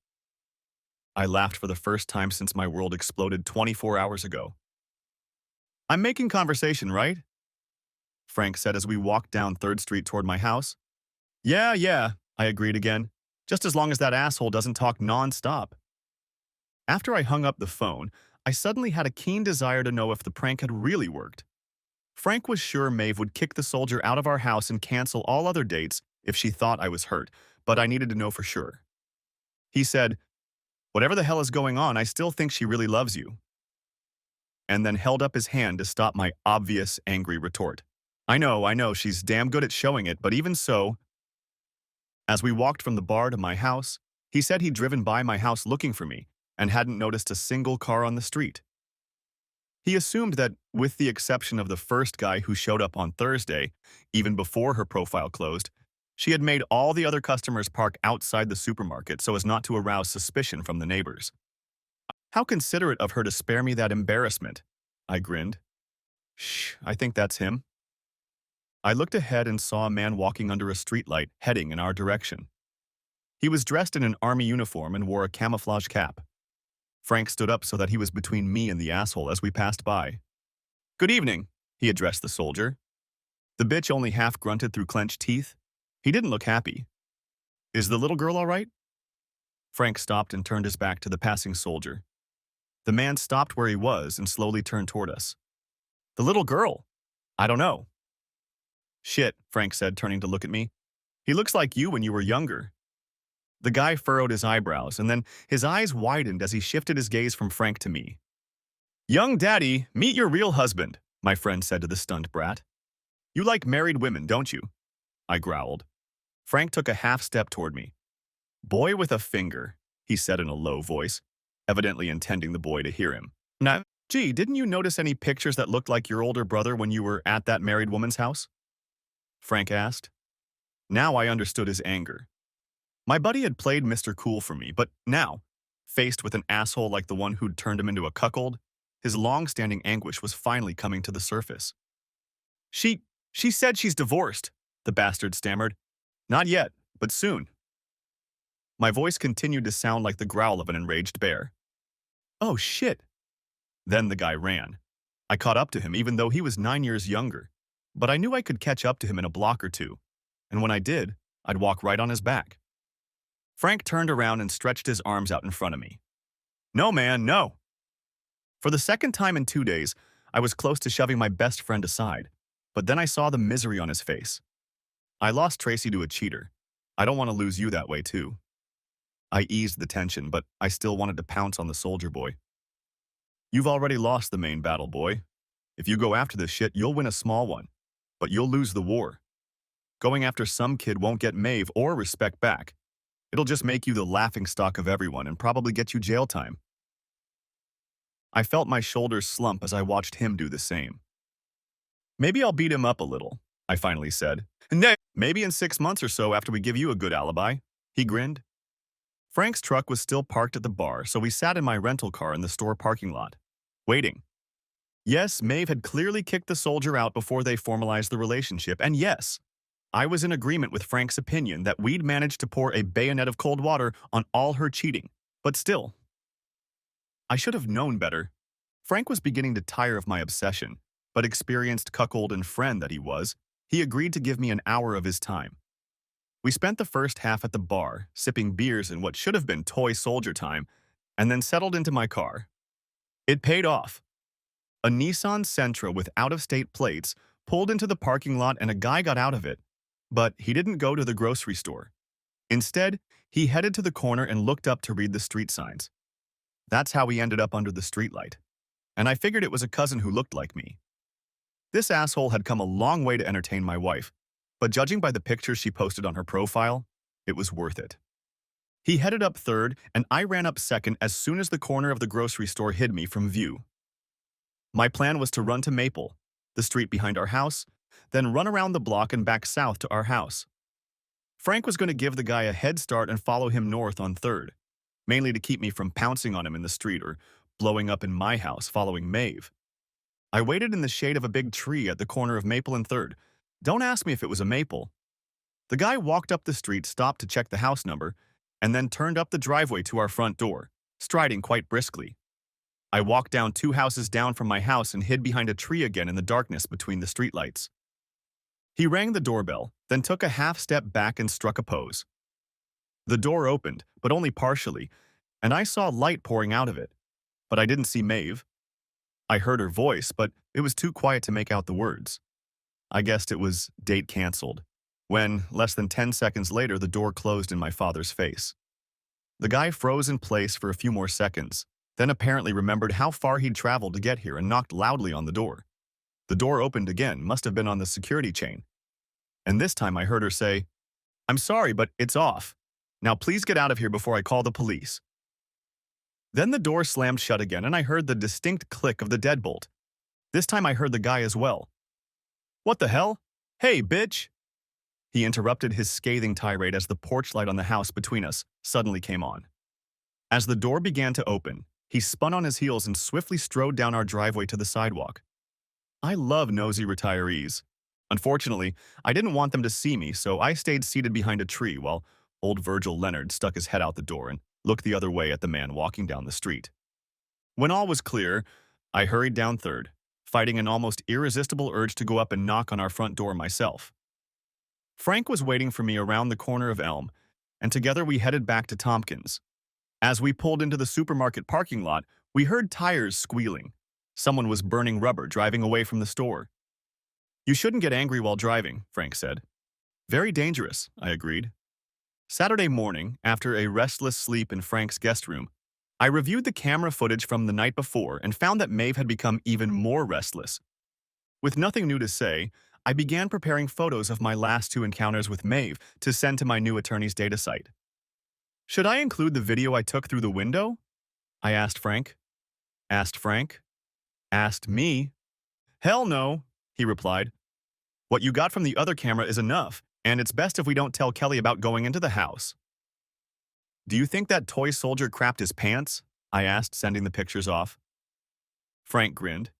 I laughed for the first time since my world exploded 24 hours ago. I'm making conversation, right? Frank said as we walked down 3rd Street toward my house. Yeah, I agreed again. Just as long as that asshole doesn't talk non-stop. After I hung up the phone, I suddenly had a keen desire to know if the prank had really worked. Frank was sure Maeve would kick the soldier out of our house and cancel all other dates if she thought I was hurt, but I needed to know for sure. He said, "Whatever the hell is going on, I still think she really loves you," and then held up his hand to stop my obvious angry retort. I know, she's damn good at showing it, but even so, as we walked from the bar to my house, he said he'd driven by my house looking for me and hadn't noticed a single car on the street. He assumed that, with the exception of the first guy who showed up on Thursday, even before her profile closed, she had made all the other customers park outside the supermarket so as not to arouse suspicion from the neighbors. How considerate of her to spare me that embarrassment, I grinned. Shh, I think that's him. I looked ahead and saw a man walking under a streetlight heading in our direction. He was dressed in an army uniform and wore a camouflage cap. Frank stood up so that he was between me and the asshole as we passed by. Good evening, he addressed the soldier. The bitch only half grunted through clenched teeth. He didn't look happy. Is the little girl all right? Frank stopped and turned his back to the passing soldier. The man stopped where he was and slowly turned toward us. The little girl? I don't know. Shit, Frank said, turning to look at me. He looks like you when you were younger. The guy furrowed his eyebrows, and then his eyes widened as he shifted his gaze from Frank to me. Young daddy, meet your real husband, my friend said to the stunned brat. You like married women, don't you? I growled. Frank took a half step toward me. Boy with a finger, he said in a low voice, evidently intending the boy to hear him. Now, gee, didn't you notice any pictures that looked like your older brother when you were at that married woman's house? Frank asked. Now I understood his anger. My buddy had played Mr. Cool for me, but now, faced with an asshole like the one who'd turned him into a cuckold, his long-standing anguish was finally coming to the surface. She said she's divorced, the bastard stammered. Not yet, but soon. My voice continued to sound like the growl of an enraged bear. Oh, shit. Then the guy ran. I caught up to him even though he was 9 years younger, but I knew I could catch up to him in a block or two, and when I did, I'd walk right on his back. Frank turned around and stretched his arms out in front of me. No, man, no. For the second time in 2 days, I was close to shoving my best friend aside, but then I saw the misery on his face. I lost Tracy to a cheater. I don't want to lose you that way, too. I eased the tension, but I still wanted to pounce on the soldier boy. You've already lost the main battle, boy. If you go after this shit, you'll win a small one, but you'll lose the war. Going after some kid won't get Maeve or respect back. It'll just make you the laughingstock of everyone and probably get you jail time. I felt my shoulders slump as I watched him do the same. Maybe I'll beat him up a little, I finally said. Maybe in 6 months or so after we give you a good alibi, he grinned. Frank's truck was still parked at the bar, so we sat in my rental car in the store parking lot, waiting. Yes, Maeve had clearly kicked the soldier out before they formalized the relationship, and yes, I was in agreement with Frank's opinion that we'd managed to pour a bayonet of cold water on all her cheating. But still, I should have known better. Frank was beginning to tire of my obsession, but experienced cuckold and friend that he was, he agreed to give me an hour of his time. We spent the first half at the bar, sipping beers in what should have been toy soldier time, and then settled into my car. It paid off. A Nissan Sentra with out-of-state plates pulled into the parking lot and a guy got out of it. But he didn't go to the grocery store. Instead, he headed to the corner and looked up to read the street signs. That's how we ended up under the streetlight. And I figured it was a cousin who looked like me. This asshole had come a long way to entertain my wife, but judging by the pictures she posted on her profile, it was worth it. He headed up third, and I ran up second as soon as the corner of the grocery store hid me from view. My plan was to run to Maple, the street behind our house, then run around the block and back south to our house. Frank was going to give the guy a head start and follow him north on 3rd, mainly to keep me from pouncing on him in the street or blowing up in my house following Maeve. I waited in the shade of a big tree at the corner of Maple and 3rd. Don't ask me if it was a maple. The guy walked up the street, stopped to check the house number, and then turned up the driveway to our front door, striding quite briskly. I walked down 2 houses down from my house and hid behind a tree again in the darkness between the streetlights. He rang the doorbell, then took a half step back and struck a pose. The door opened, but only partially, and I saw light pouring out of it. But I didn't see Maeve. I heard her voice, but it was too quiet to make out the words. I guessed it was date canceled, when, less than 10 seconds later, the door closed in my father's face. The guy froze in place for a few more seconds, then apparently remembered how far he'd traveled to get here and knocked loudly on the door. The door opened again, must have been on the security chain. And this time I heard her say, "I'm sorry, but it's off. Now please get out of here before I call the police." Then the door slammed shut again and I heard the distinct click of the deadbolt. This time I heard the guy as well. "What the hell? Hey, bitch!" He interrupted his scathing tirade as the porch light on the house between us suddenly came on. As the door began to open, he spun on his heels and swiftly strode down our driveway to the sidewalk. I love nosy retirees. Unfortunately, I didn't want them to see me, so I stayed seated behind a tree while old Virgil Leonard stuck his head out the door and looked the other way at the man walking down the street. When all was clear, I hurried down 3rd, fighting an almost irresistible urge to go up and knock on our front door myself. Frank was waiting for me around the corner of Elm, and together we headed back to Tompkins. As we pulled into the supermarket parking lot, we heard tires squealing. Someone was burning rubber driving away from the store. "You shouldn't get angry while driving," Frank said. "Very dangerous," I agreed. Saturday morning, after a restless sleep in Frank's guest room, I reviewed the camera footage from the night before and found that Maeve had become even more restless. With nothing new to say, I began preparing photos of my last 2 encounters with Maeve to send to my new attorney's data site. "Should I include the video I took through the window?" I asked Frank. Asked Frank? Asked me. "Hell no," he replied. "What you got from the other camera is enough, and it's best if we don't tell Kelly about going into the house." "Do you think that toy soldier crapped his pants?" I asked, sending the pictures off. Frank grinned.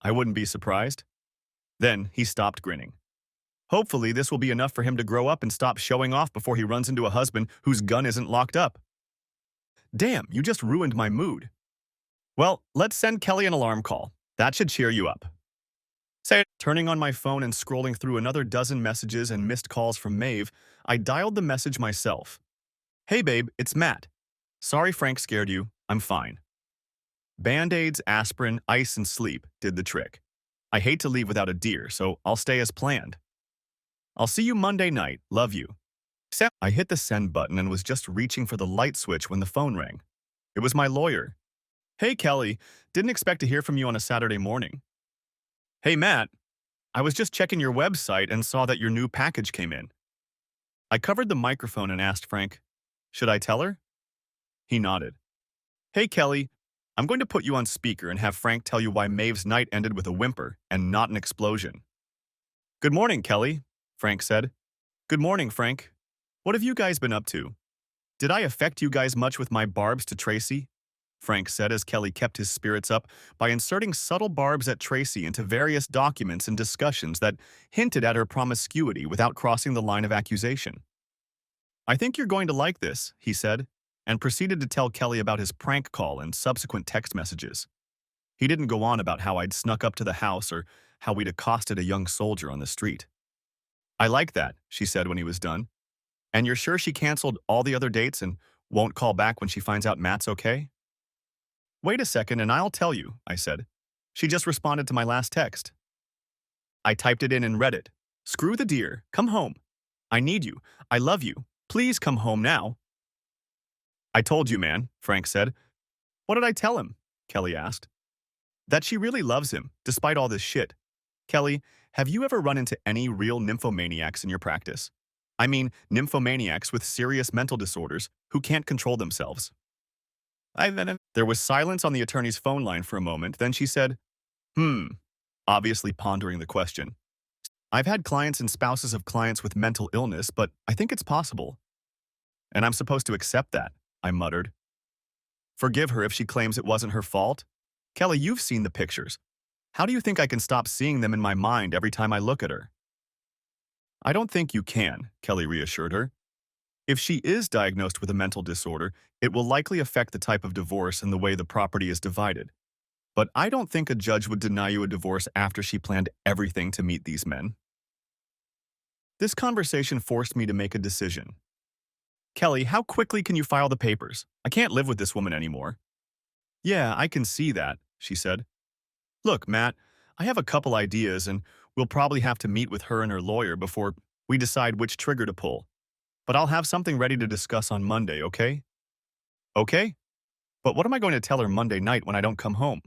"I wouldn't be surprised." Then he stopped grinning. "Hopefully this will be enough for him to grow up and stop showing off before he runs into a husband whose gun isn't locked up." "Damn, you just ruined my mood." "Well, let's send Kelly an alarm call. That should cheer you up." Turning on my phone and scrolling through another dozen messages and missed calls from Maeve, I dialed the message myself. "Hey babe, it's Matt. Sorry Frank scared you. I'm fine." Band-Aids, aspirin, ice, and sleep did the trick. I hate to leave without a deer, so I'll stay as planned. "I'll see you Monday night. Love you." I hit the send button and was just reaching for the light switch when the phone rang. It was my lawyer. "Hey Kelly, didn't expect to hear from you on a Saturday morning." "Hey Matt, I was just checking your website and saw that your new package came in." I covered the microphone and asked Frank, "Should I tell her?" He nodded. "Hey Kelly, I'm going to put you on speaker and have Frank tell you why Maeve's night ended with a whimper and not an explosion." "Good morning, Kelly," Frank said. "Good morning, Frank. What have you guys been up to? Did I affect you guys much with my barbs to Tracy?" Frank said as Kelly kept his spirits up by inserting subtle barbs at Tracy into various documents and discussions that hinted at her promiscuity without crossing the line of accusation. I think you're going to like this, he said, and proceeded to tell Kelly about his prank call and subsequent text messages. He didn't go on about how I'd snuck up to the house or how we'd accosted a young soldier on the street. I like that, she said when he was done. And you're sure she canceled all the other dates and won't call back when she finds out Matt's okay? Wait a second and I'll tell you, I said. She just responded to my last text. I typed it in and read it. Screw the deer. Come home. I need you. I love you. Please come home now. I told you, man, Frank said. What did I tell him? Kelly asked. That she really loves him, despite all this shit. Kelly, have you ever run into any real nymphomaniacs in your practice? I mean, nymphomaniacs with serious mental disorders who can't control themselves. There was silence on the attorney's phone line for a moment, then she said, obviously pondering the question. I've had clients and spouses of clients with mental illness, but I think it's possible. And I'm supposed to accept that, I muttered. Forgive her if she claims it wasn't her fault. Kelly, you've seen the pictures. How do you think I can stop seeing them in my mind every time I look at her? I don't think you can, Kelly reassured her. If she is diagnosed with a mental disorder, it will likely affect the type of divorce and the way the property is divided. But I don't think a judge would deny you a divorce after she planned everything to meet these men. This conversation forced me to make a decision. Kelly, how quickly can you file the papers? I can't live with this woman anymore. Yeah, I can see that, she said. Look, Matt, I have a couple ideas and we'll probably have to meet with her and her lawyer before we decide which trigger to pull. But I'll have something ready to discuss on Monday, okay? Okay? But what am I going to tell her Monday night when I don't come home?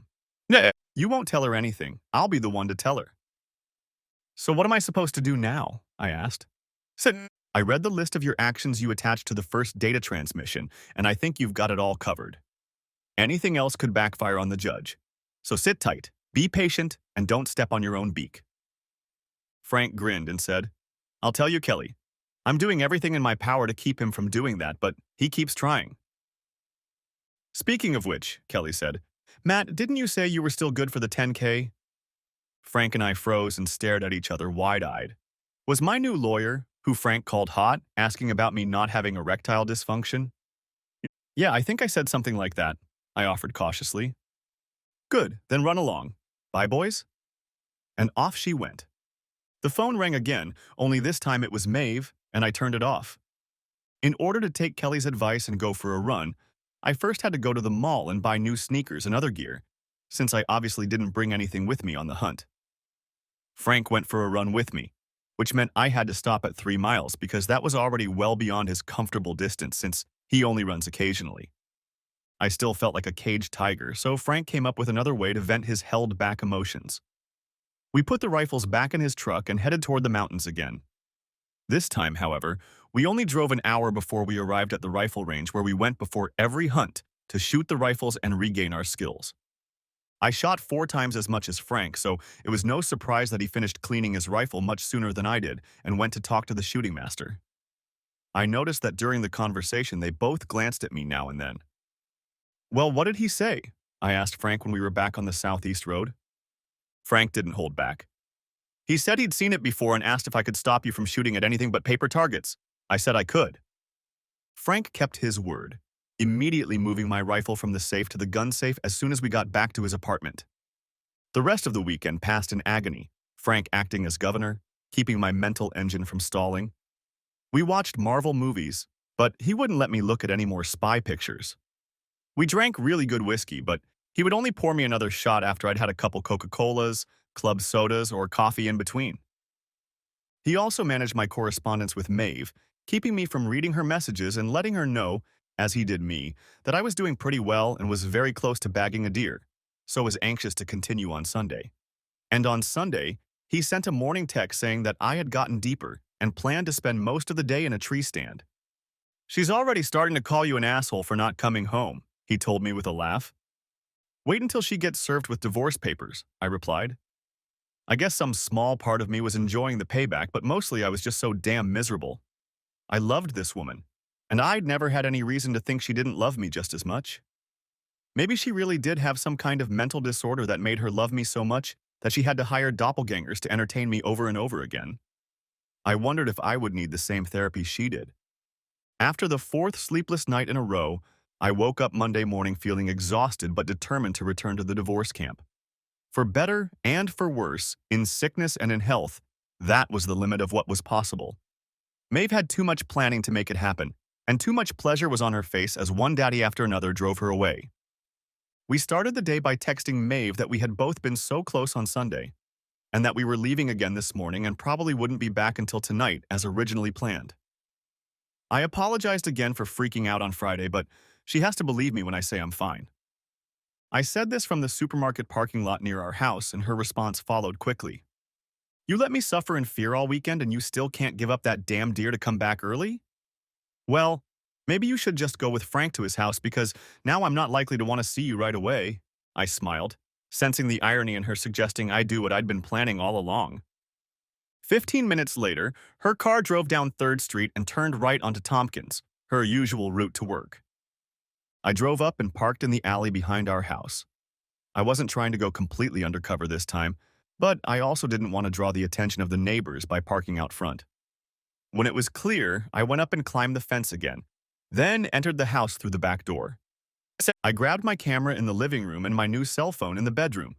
Nah, you won't tell her anything. I'll be the one to tell her. So what am I supposed to do now? I asked. Sit. I read the list of your actions you attached to the first data transmission, and I think you've got it all covered. Anything else could backfire on the judge. So sit tight, be patient, and don't step on your own beak. Frank grinned and said, I'll tell you, Kelly, I'm doing everything in my power to keep him from doing that, but he keeps trying. Speaking of which, Kelly said, Matt, didn't you say you were still good for the 10K? Frank and I froze and stared at each other wide-eyed. Was my new lawyer, who Frank called hot, asking about me not having erectile dysfunction? Yeah, I think I said something like that, I offered cautiously. Good, then run along. Bye, boys. And off she went. The phone rang again, only this time it was Maeve, and I turned it off. In order to take Kelly's advice and go for a run, I first had to go to the mall and buy new sneakers and other gear, since I obviously didn't bring anything with me on the hunt. Frank went for a run with me, which meant I had to stop at 3 miles because that was already well beyond his comfortable distance since he only runs occasionally. I still felt like a caged tiger, so Frank came up with another way to vent his held-back emotions. We put the rifles back in his truck and headed toward the mountains again. This time, however, we only drove an hour before we arrived at the rifle range where we went before every hunt to shoot the rifles and regain our skills. I shot 4 times as much as Frank, so it was no surprise that he finished cleaning his rifle much sooner than I did and went to talk to the shooting master. I noticed that during the conversation they both glanced at me now and then. Well, what did he say? I asked Frank when we were back on the southeast road. Frank didn't hold back. He said he'd seen it before and asked if I could stop you from shooting at anything but paper targets. I said I could. Frank kept his word, immediately moving my rifle from the safe to the gun safe as soon as we got back to his apartment. The rest of the weekend passed in agony, Frank acting as governor, keeping my mental engine from stalling. We watched Marvel movies, but he wouldn't let me look at any more spy pictures. We drank really good whiskey, but he would only pour me another shot after I'd had a couple Coca-Colas, club sodas, or coffee in between. He also managed my correspondence with Maeve, keeping me from reading her messages and letting her know, as he did me, that I was doing pretty well and was very close to bagging a deer, so was anxious to continue on Sunday. And on Sunday, he sent a morning text saying that I had gotten deeper and planned to spend most of the day in a tree stand. She's already starting to call you an asshole for not coming home, he told me with a laugh. Wait until she gets served with divorce papers, I replied. I guess some small part of me was enjoying the payback, but mostly I was just so damn miserable. I loved this woman, and I'd never had any reason to think she didn't love me just as much. Maybe she really did have some kind of mental disorder that made her love me so much that she had to hire doppelgangers to entertain me over and over again. I wondered if I would need the same therapy she did. After the fourth sleepless night in a row, I woke up Monday morning feeling exhausted but determined to return to the divorce camp. For better and for worse, in sickness and in health, that was the limit of what was possible. Maeve had too much planning to make it happen, and too much pleasure was on her face as one daddy after another drove her away. We started the day by texting Maeve that we had both been so close on Sunday, and that we were leaving again this morning and probably wouldn't be back until tonight as originally planned. I apologized again for freaking out on Friday, but she has to believe me when I say I'm fine. I said this from the supermarket parking lot near our house, and her response followed quickly. You let me suffer in fear all weekend and you still can't give up that damn deer to come back early? Well, maybe you should just go with Frank to his house because now I'm not likely to want to see you right away. I smiled, sensing the irony in her suggesting I do what I'd been planning all along. 15 minutes later, her car drove down 3rd Street and turned right onto Tompkins, her usual route to work. I drove up and parked in the alley behind our house. I wasn't trying to go completely undercover this time, but I also didn't want to draw the attention of the neighbors by parking out front. When it was clear, I went up and climbed the fence again, then entered the house through the back door. I grabbed my camera in the living room and my new cell phone in the bedroom.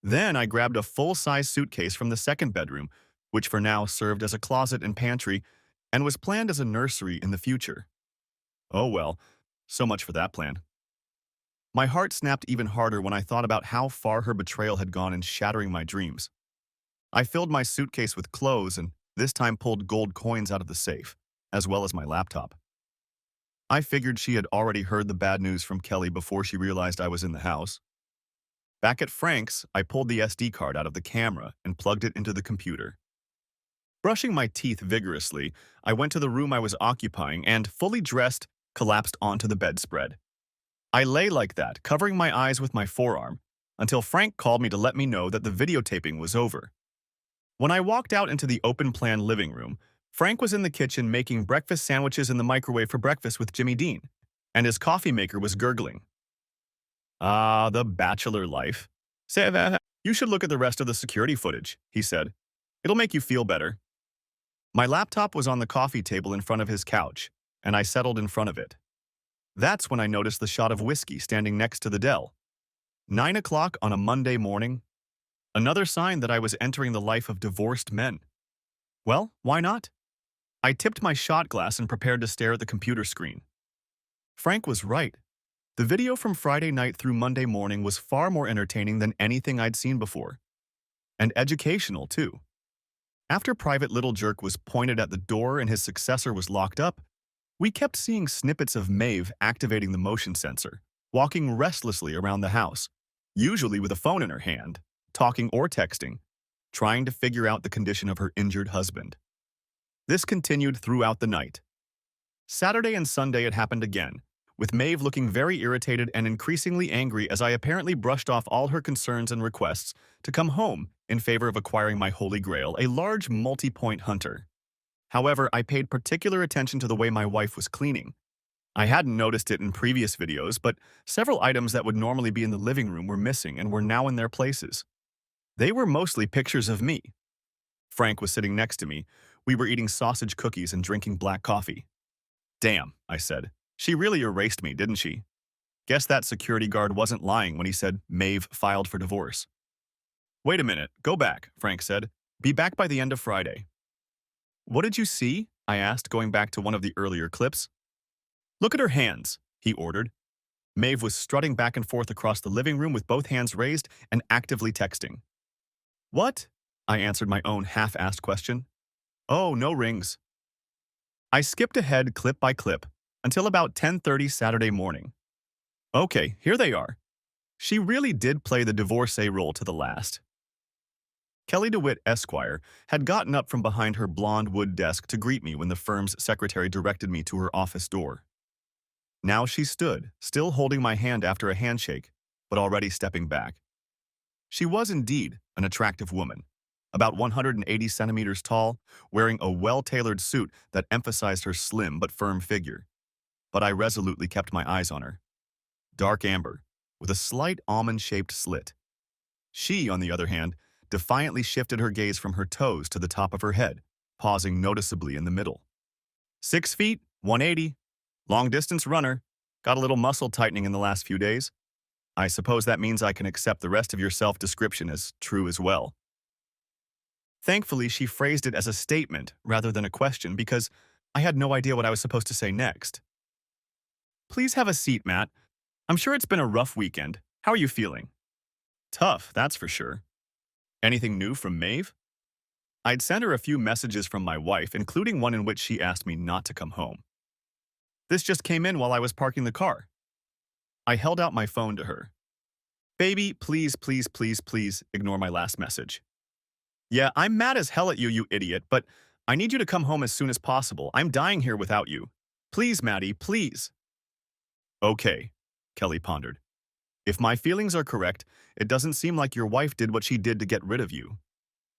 Then I grabbed a full-size suitcase from the second bedroom, which for now served as a closet and pantry, and was planned as a nursery in the future. Oh well, so much for that plan. My heart snapped even harder when I thought about how far her betrayal had gone in shattering my dreams. I filled my suitcase with clothes and this time pulled gold coins out of the safe, as well as my laptop. I figured she had already heard the bad news from Kelly before she realized I was in the house. Back at Frank's, I pulled the SD card out of the camera and plugged it into the computer. Brushing my teeth vigorously, I went to the room I was occupying and, fully dressed, collapsed onto the bedspread. I lay like that, covering my eyes with my forearm, until Frank called me to let me know that the videotaping was over. When I walked out into the open-plan living room, Frank was in the kitchen making breakfast sandwiches in the microwave for breakfast with Jimmy Dean, and his coffee maker was gurgling. Ah, the bachelor life. Say that. You should look at the rest of the security footage, he said. It'll make you feel better. My laptop was on the coffee table in front of his couch, and I settled in front of it. That's when I noticed the shot of whiskey standing next to the Dell. 9 o'clock on a Monday morning. Another sign that I was entering the life of divorced men. Well, why not? I tipped my shot glass and prepared to stare at the computer screen. Frank was right. The video from Friday night through Monday morning was far more entertaining than anything I'd seen before. And educational, too. After Private Little Jerk was pointed at the door and his successor was locked up, we kept seeing snippets of Maeve activating the motion sensor, walking restlessly around the house, usually with a phone in her hand, talking or texting, trying to figure out the condition of her injured husband. This continued throughout the night. Saturday and Sunday it happened again, with Maeve looking very irritated and increasingly angry as I apparently brushed off all her concerns and requests to come home in favor of acquiring my holy grail, a large multi-point hunter. However, I paid particular attention to the way my wife was cleaning. I hadn't noticed it in previous videos, but several items that would normally be in the living room were missing and were now in their places. They were mostly pictures of me. Frank was sitting next to me. We were eating sausage cookies and drinking black coffee. Damn, I said. She really erased me, didn't she? Guess that security guard wasn't lying when he said Maeve filed for divorce. Wait a minute, go back, Frank said. Be back by the end of Friday. What did you see? I asked, going back to one of the earlier clips. Look at her hands, he ordered. Maeve was strutting back and forth across the living room with both hands raised and actively texting. What? I answered my own half-assed question. Oh, no rings. I skipped ahead clip by clip until about 10:30 Saturday morning. Okay, here they are. She really did play the divorcee role to the last. Kelly DeWitt, Esquire, had gotten up from behind her blonde wood desk to greet me when the firm's secretary directed me to her office door. Now she stood, still holding my hand after a handshake, but already stepping back. She was indeed an attractive woman, about 180 centimeters tall, wearing a well-tailored suit that emphasized her slim but firm figure. But I resolutely kept my eyes on her. Dark amber, with a slight almond-shaped slit. She, on the other hand, defiantly shifted her gaze from her toes to the top of her head, pausing noticeably in the middle. 6 feet, 180, long-distance runner, got a little muscle tightening in the last few days. I suppose that means I can accept the rest of your self-description as true as well. Thankfully, she phrased it as a statement rather than a question because I had no idea what I was supposed to say next. Please have a seat, Matt. I'm sure it's been a rough weekend. How are you feeling? Tough, that's for sure. Anything new from Maeve? I'd sent her a few messages from my wife, including one in which she asked me not to come home. This just came in while I was parking the car. I held out my phone to her. Baby, please, please, please, please ignore my last message. Yeah, I'm mad as hell at you, you idiot, but I need you to come home as soon as possible. I'm dying here without you. Please, Maddie, please. Okay, Kelly pondered. If my feelings are correct, it doesn't seem like your wife did what she did to get rid of you.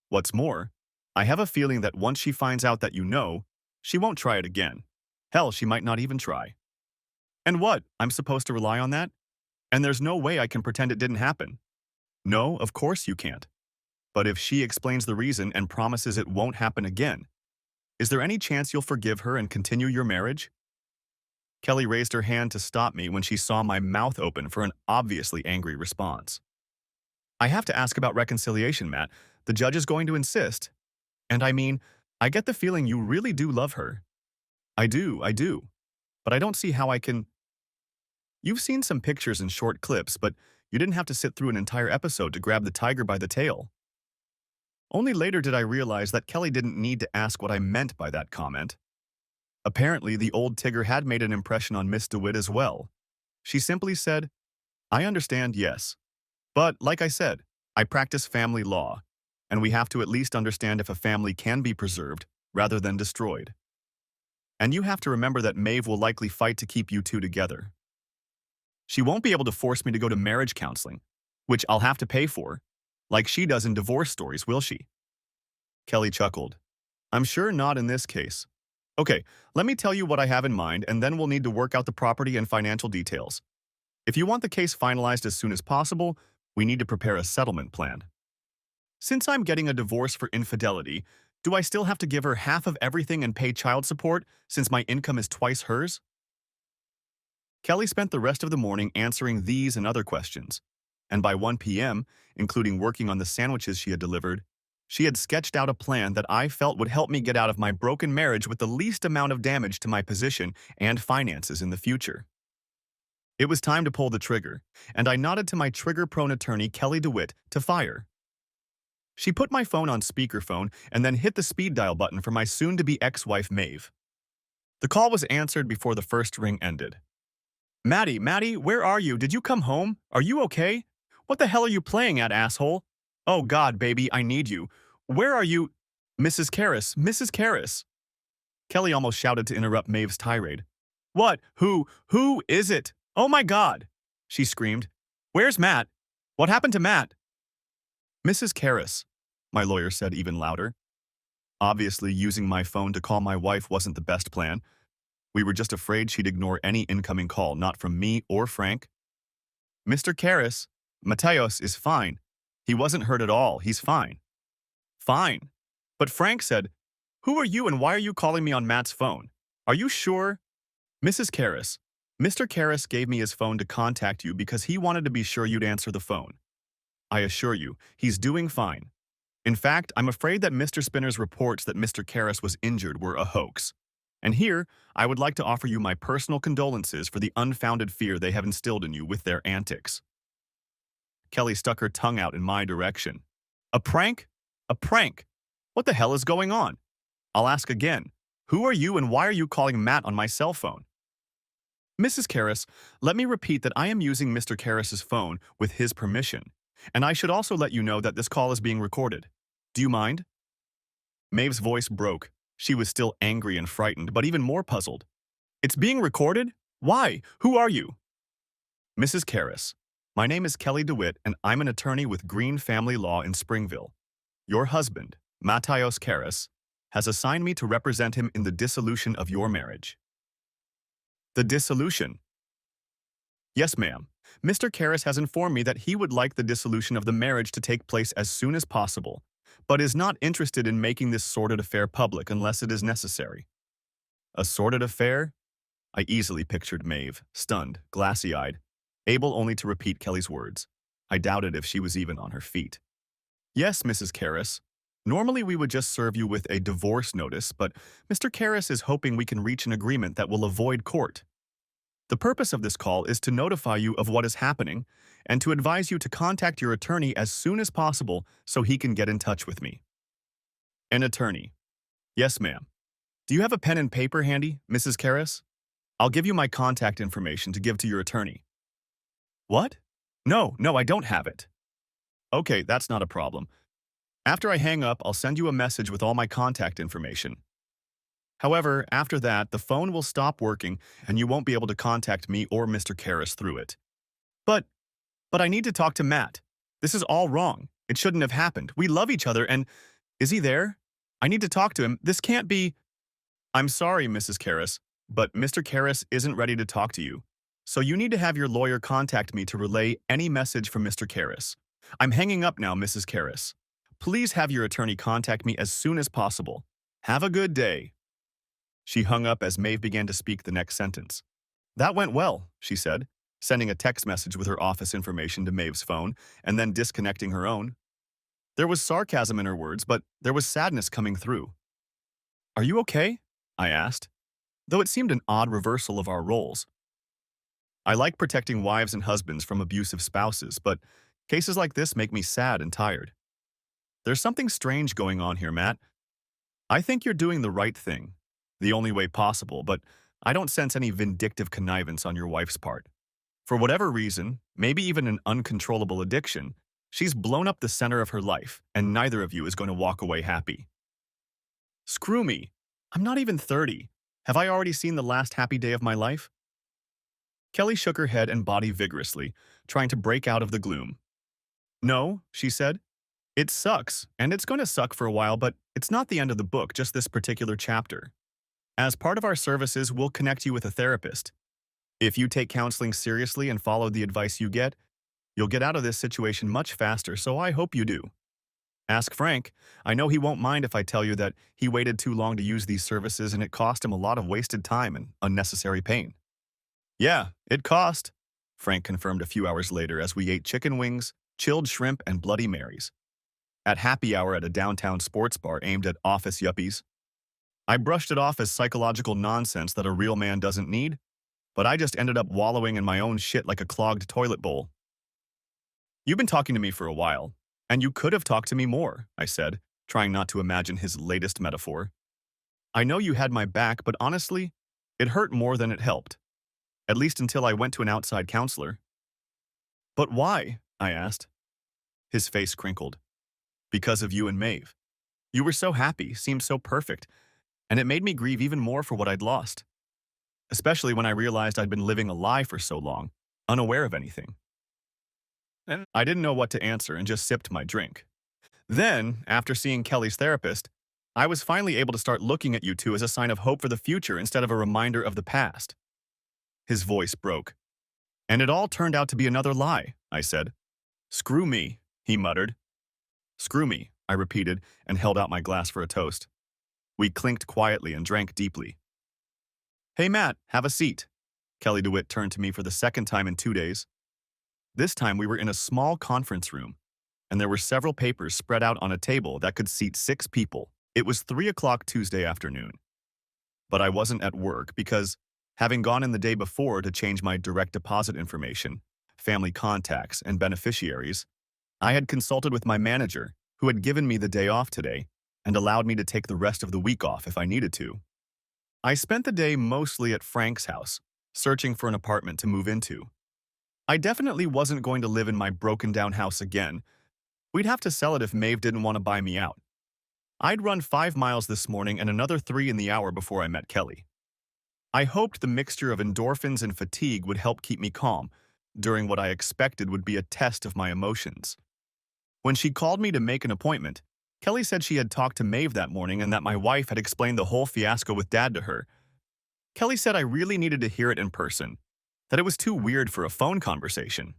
What's more, I have a feeling that once she finds out that you know, she won't try it again. Hell, she might not even try. And what? I'm supposed to rely on that? And there's no way I can pretend it didn't happen. No, of course you can't. But if she explains the reason and promises it won't happen again, is there any chance you'll forgive her and continue your marriage? Kelly raised her hand to stop me when she saw my mouth open for an obviously angry response. I have to ask about reconciliation, Matt. The judge is going to insist. And I mean, I get the feeling you really do love her. I do. But I don't see how I can... You've seen some pictures and short clips, but you didn't have to sit through an entire episode to grab the tiger by the tail. Only later did I realize that Kelly didn't need to ask what I meant by that comment. Apparently, the old Tigger had made an impression on Miss DeWitt as well. She simply said, I understand, yes. But, like I said, I practice family law, and we have to at least understand if a family can be preserved rather than destroyed. And you have to remember that Maeve will likely fight to keep you two together. She won't be able to force me to go to marriage counseling, which I'll have to pay for, like she does in divorce stories, will she? Kelly chuckled. I'm sure not in this case. Okay, let me tell you what I have in mind, and then we'll need to work out the property and financial details. If you want the case finalized as soon as possible, we need to prepare a settlement plan. Since I'm getting a divorce for infidelity, do I still have to give her half of everything and pay child support since my income is twice hers? Kelly spent the rest of the morning answering these and other questions, and by 1 p.m., including working on the sandwiches she had delivered, she had sketched out a plan that I felt would help me get out of my broken marriage with the least amount of damage to my position and finances in the future. It was time to pull the trigger, and I nodded to my trigger-prone attorney, Kelly DeWitt, to fire. She put my phone on speakerphone and then hit the speed dial button for my soon-to-be ex-wife, Maeve. The call was answered before the first ring ended. Maddie, where are you? Did you come home? Are you okay? What the hell are you playing at, asshole? Oh God, baby, I need you. Where are you? Mrs. Karras. Kelly almost shouted to interrupt Maeve's tirade. What? Who is it? Oh my God, she screamed. Where's Matt? What happened to Matt? Mrs. Karras, my lawyer said even louder. Obviously, using my phone to call my wife wasn't the best plan. We were just afraid she'd ignore any incoming call, not from me or Frank. Mr. Karras, Mateusz is fine. He wasn't hurt at all. He's fine. Fine. But Frank said, who are you and why are you calling me on Matt's phone? Are you sure? Mrs. Karras, Mr. Karras gave me his phone to contact you because he wanted to be sure you'd answer the phone. I assure you, he's doing fine. In fact, I'm afraid that Mr. Spinner's reports that Mr. Karras was injured were a hoax. And here, I would like to offer you my personal condolences for the unfounded fear they have instilled in you with their antics. Kelly stuck her tongue out in my direction. A prank? A prank? What the hell is going on? I'll ask again. Who are you and why are you calling Matt on my cell phone? Mrs. Karras, let me repeat that I am using Mr. Karras's phone with his permission, and I should also let you know that this call is being recorded. Do you mind? Maeve's voice broke. She was still angry and frightened, but even more puzzled. It's being recorded? Why? Who are you? Mrs. Karras, my name is Kelly DeWitt, and I'm an attorney with Green Family Law in Springville. Your husband, Mateusz Karras, has assigned me to represent him in the dissolution of your marriage. The dissolution? Yes, ma'am. Mr. Karras has informed me that he would like the dissolution of the marriage to take place as soon as possible, but is not interested in making this sordid affair public unless it is necessary. A sordid affair? I easily pictured Maeve, stunned, glassy-eyed, able only to repeat Kelly's words. I doubted if she was even on her feet. Yes, Mrs. Karras. Normally we would just serve you with a divorce notice, but Mr. Karras is hoping we can reach an agreement that will avoid court. The purpose of this call is to notify you of what is happening and to advise you to contact your attorney as soon as possible so he can get in touch with me. An attorney. Yes, ma'am. Do you have a pen and paper handy, Mrs. Karras? I'll give you my contact information to give to your attorney. What? No, I don't have it. Okay, that's not a problem. After I hang up, I'll send you a message with all my contact information. However, after that, the phone will stop working and you won't be able to contact me or Mr. Karras through it. But, but I need to talk to Matt. This is all wrong. It shouldn't have happened. We love each other and… Is he there? I need to talk to him. This can't be… I'm sorry, Mrs. Karras, but Mr. Karras isn't ready to talk to you. So you need to have your lawyer contact me to relay any message from Mr. Karras. I'm hanging up now, Mrs. Karras. Please have your attorney contact me as soon as possible. Have a good day. She hung up as Maeve began to speak the next sentence. That went well, she said, sending a text message with her office information to Maeve's phone and then disconnecting her own. There was sarcasm in her words, but there was sadness coming through. Are you okay? I asked, though it seemed an odd reversal of our roles. I like protecting wives and husbands from abusive spouses, but cases like this make me sad and tired. There's something strange going on here, Matt. I think you're doing the right thing, the only way possible, but I don't sense any vindictive connivance on your wife's part. For whatever reason, maybe even an uncontrollable addiction, she's blown up the center of her life, and neither of you is going to walk away happy. Screw me. I'm not even 30. Have I already seen the last happy day of my life? Kelly shook her head and body vigorously, trying to break out of the gloom. No, she said. It sucks, and it's going to suck for a while, but it's not the end of the book, just this particular chapter. As part of our services, we'll connect you with a therapist. If you take counseling seriously and follow the advice you get, you'll get out of this situation much faster, so I hope you do. Ask Frank. I know he won't mind if I tell you that he waited too long to use these services and it cost him a lot of wasted time and unnecessary pain. Yeah, it cost, Frank confirmed a few hours later as we ate chicken wings, chilled shrimp, and Bloody Marys at happy hour at a downtown sports bar aimed at office yuppies. I brushed it off as psychological nonsense that a real man doesn't need, but I just ended up wallowing in my own shit like a clogged toilet bowl. You've been talking to me for a while, and you could have talked to me more, I said, trying not to imagine his latest metaphor. I know you had my back, but honestly, it hurt more than it helped. At least until I went to an outside counselor. But why? I asked. His face crinkled. Because of you and Maeve. You were so happy, seemed so perfect, and it made me grieve even more for what I'd lost. Especially when I realized I'd been living a lie for so long, unaware of anything. And I didn't know what to answer and just sipped my drink. Then, after seeing Kelly's therapist, I was finally able to start looking at you two as a sign of hope for the future instead of a reminder of the past. His voice broke. And it all turned out to be another lie, I said. Screw me, he muttered. Screw me, I repeated and held out my glass for a toast. We clinked quietly and drank deeply. Hey Matt, have a seat. Kelly DeWitt turned to me for the second time in 2 days. This time we were in a small conference room, and there were several papers spread out on a table that could seat 6 people. It was 3 o'clock Tuesday afternoon. But I wasn't at work because, having gone in the day before to change my direct deposit information, family contacts, and beneficiaries, I had consulted with my manager, who had given me the day off today and allowed me to take the rest of the week off if I needed to. I spent the day mostly at Frank's house, searching for an apartment to move into. I definitely wasn't going to live in my broken-down house again. We'd have to sell it if Maeve didn't want to buy me out. I'd run 5 miles this morning and another 3 in the hour before I met Kelly. I hoped the mixture of endorphins and fatigue would help keep me calm during what I expected would be a test of my emotions. When she called me to make an appointment, Kelly said she had talked to Maeve that morning and that my wife had explained the whole fiasco with Dad to her. Kelly said I really needed to hear it in person, that it was too weird for a phone conversation.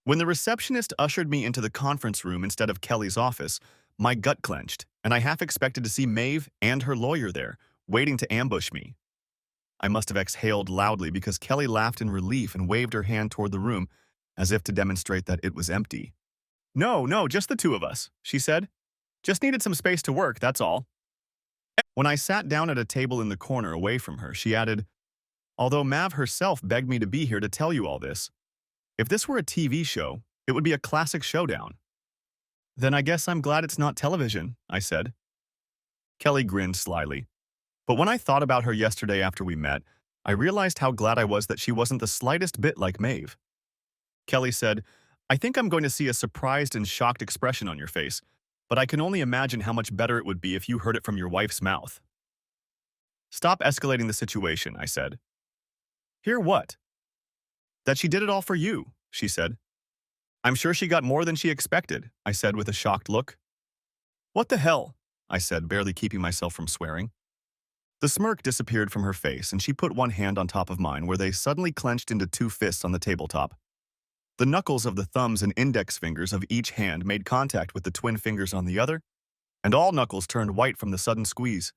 When the receptionist ushered me into the conference room instead of Kelly's office, my gut clenched, and I half expected to see Maeve and her lawyer there, waiting to ambush me. I must have exhaled loudly because Kelly laughed in relief and waved her hand toward the room, as if to demonstrate that it was empty. No, no, just the two of us, she said. Just needed some space to work, that's all. When I sat down at a table in the corner away from her, she added, although Mav herself begged me to be here to tell you all this. If this were a TV show, it would be a classic showdown. Then I guess I'm glad it's not television, I said. Kelly grinned slyly. But when I thought about her yesterday after we met, I realized how glad I was that she wasn't the slightest bit like Maeve. Kelly said, I think I'm going to see a surprised and shocked expression on your face, but I can only imagine how much better it would be if you heard it from your wife's mouth. Stop escalating the situation, I said. Hear what? That she did it all for you, she said. I'm sure she got more than she expected, I said with a shocked look. What the hell? I said, barely keeping myself from swearing. The smirk disappeared from her face, and she put one hand on top of mine where they suddenly clenched into two fists on the tabletop. The knuckles of the thumbs and index fingers of each hand made contact with the twin fingers on the other, and all knuckles turned white from the sudden squeeze.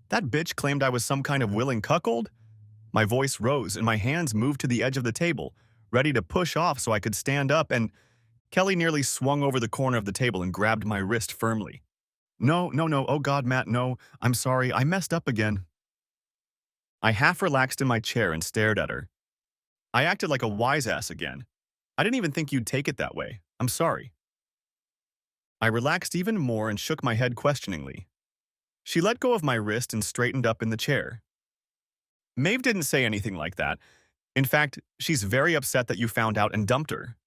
That bitch claimed I was some kind of willing cuckold? My voice rose, and my hands moved to the edge of the table, ready to push off so I could stand up, and Kelly nearly swung over the corner of the table and grabbed my wrist firmly. No, no, no, oh God, Matt, no, I'm sorry, I messed up again. I half relaxed in my chair and stared at her. I acted like a wise ass again. I didn't even think you'd take it that way. I'm sorry. I relaxed even more and shook my head questioningly. She let go of my wrist and straightened up in the chair. Maeve didn't say anything like that. In fact, she's very upset that you found out and dumped her.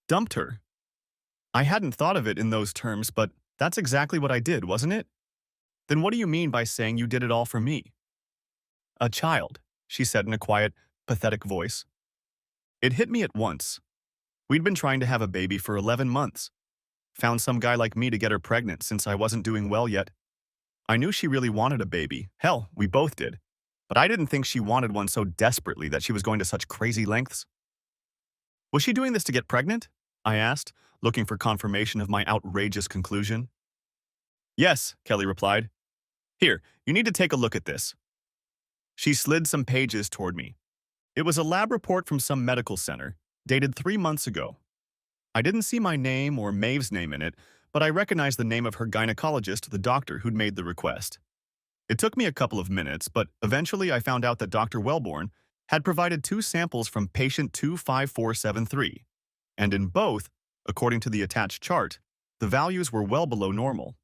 Dumped her? I hadn't thought of it in those terms, but that's exactly what I did, wasn't it? Then what do you mean by saying you did it all for me? A child, she said in a quiet, pathetic voice. It hit me at once. We'd been trying to have a baby for 11 months. Found some guy like me to get her pregnant since I wasn't doing well yet. I knew she really wanted a baby. Hell, we both did. But I didn't think she wanted one so desperately that she was going to such crazy lengths. Was she doing this to get pregnant? I asked, looking for confirmation of my outrageous conclusion. Yes, Kelly replied. Here, you need to take a look at this. She slid some pages toward me. It was a lab report from some medical center, dated 3 months ago. I didn't see my name or Maeve's name in it, but I recognized the name of her gynecologist, the doctor who'd made the request. It took me a couple of minutes, but eventually I found out that Dr. Wellborn had provided 2 samples from patient 25473, and in both, according to the attached chart, the values were well below normal.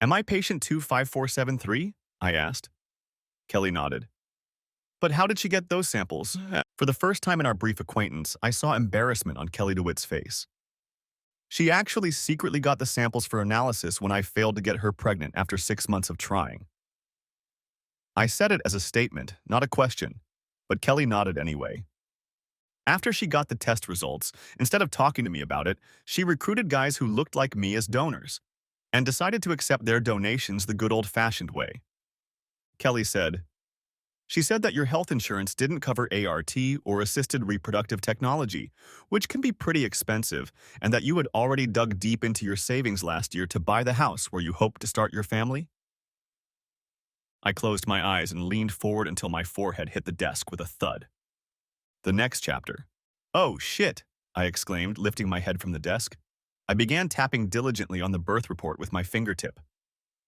Am I patient 25473? I asked. Kelly nodded. But how did she get those samples? For the first time in our brief acquaintance, I saw embarrassment on Kelly DeWitt's face. She actually secretly got the samples for analysis when I failed to get her pregnant after 6 months of trying. I said it as a statement, not a question, but Kelly nodded anyway. After she got the test results, instead of talking to me about it, she recruited guys who looked like me as donors, and decided to accept their donations the good old-fashioned way. Kelly said, She said that your health insurance didn't cover ART or assisted reproductive technology, which can be pretty expensive, and that you had already dug deep into your savings last year to buy the house where you hoped to start your family. I closed my eyes and leaned forward until my forehead hit the desk with a thud. The next chapter. Oh, shit, I exclaimed, lifting my head from the desk. I began tapping diligently on the birth report with my fingertip.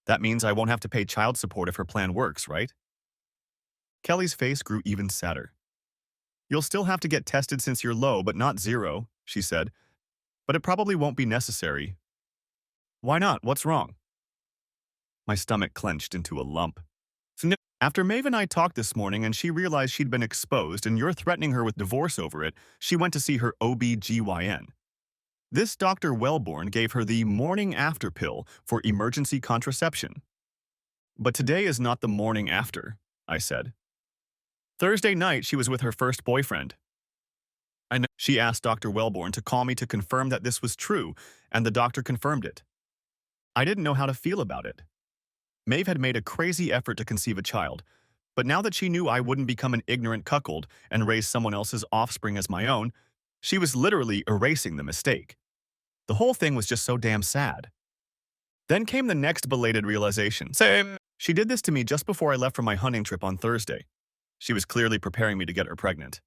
That means I won't have to pay child support if her plan works, right? Kelly's face grew even sadder. You'll still have to get tested since you're low, but not zero, she said. But it probably won't be necessary. Why not? What's wrong? My stomach clenched into a lump. After Maeve and I talked this morning and she realized she'd been exposed and you're threatening her with divorce over it, she went to see her OB-GYN. This Dr. Wellborn gave her the morning after pill for emergency contraception. But today is not the morning after, I said. Thursday night, she was with her first boyfriend. She asked Dr. Wellborn to call me to confirm that this was true, and the doctor confirmed it. I didn't know how to feel about it. Maeve had made a crazy effort to conceive a child, But now that she knew I wouldn't become an ignorant cuckold and raise someone else's offspring as my own, she was literally erasing the mistake. The whole thing was just so damn sad. Then came the next belated realization. Same. She did this to me just before I left for my hunting trip on Thursday. She was clearly preparing me to get her pregnant.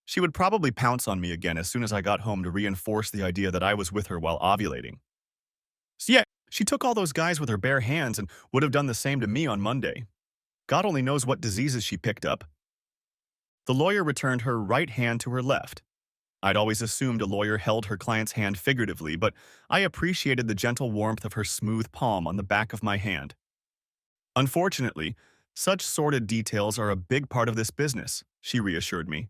She would probably pounce on me again as soon as I got home to reinforce the idea that I was with her while ovulating. So yeah, she took all those guys with her bare hands and would have done the same to me on Monday. God only knows what diseases she picked up. The lawyer returned her right hand to her left. I'd always assumed a lawyer held her client's hand figuratively, but I appreciated the gentle warmth of her smooth palm on the back of my hand. Unfortunately, such sordid details are a big part of this business, she reassured me.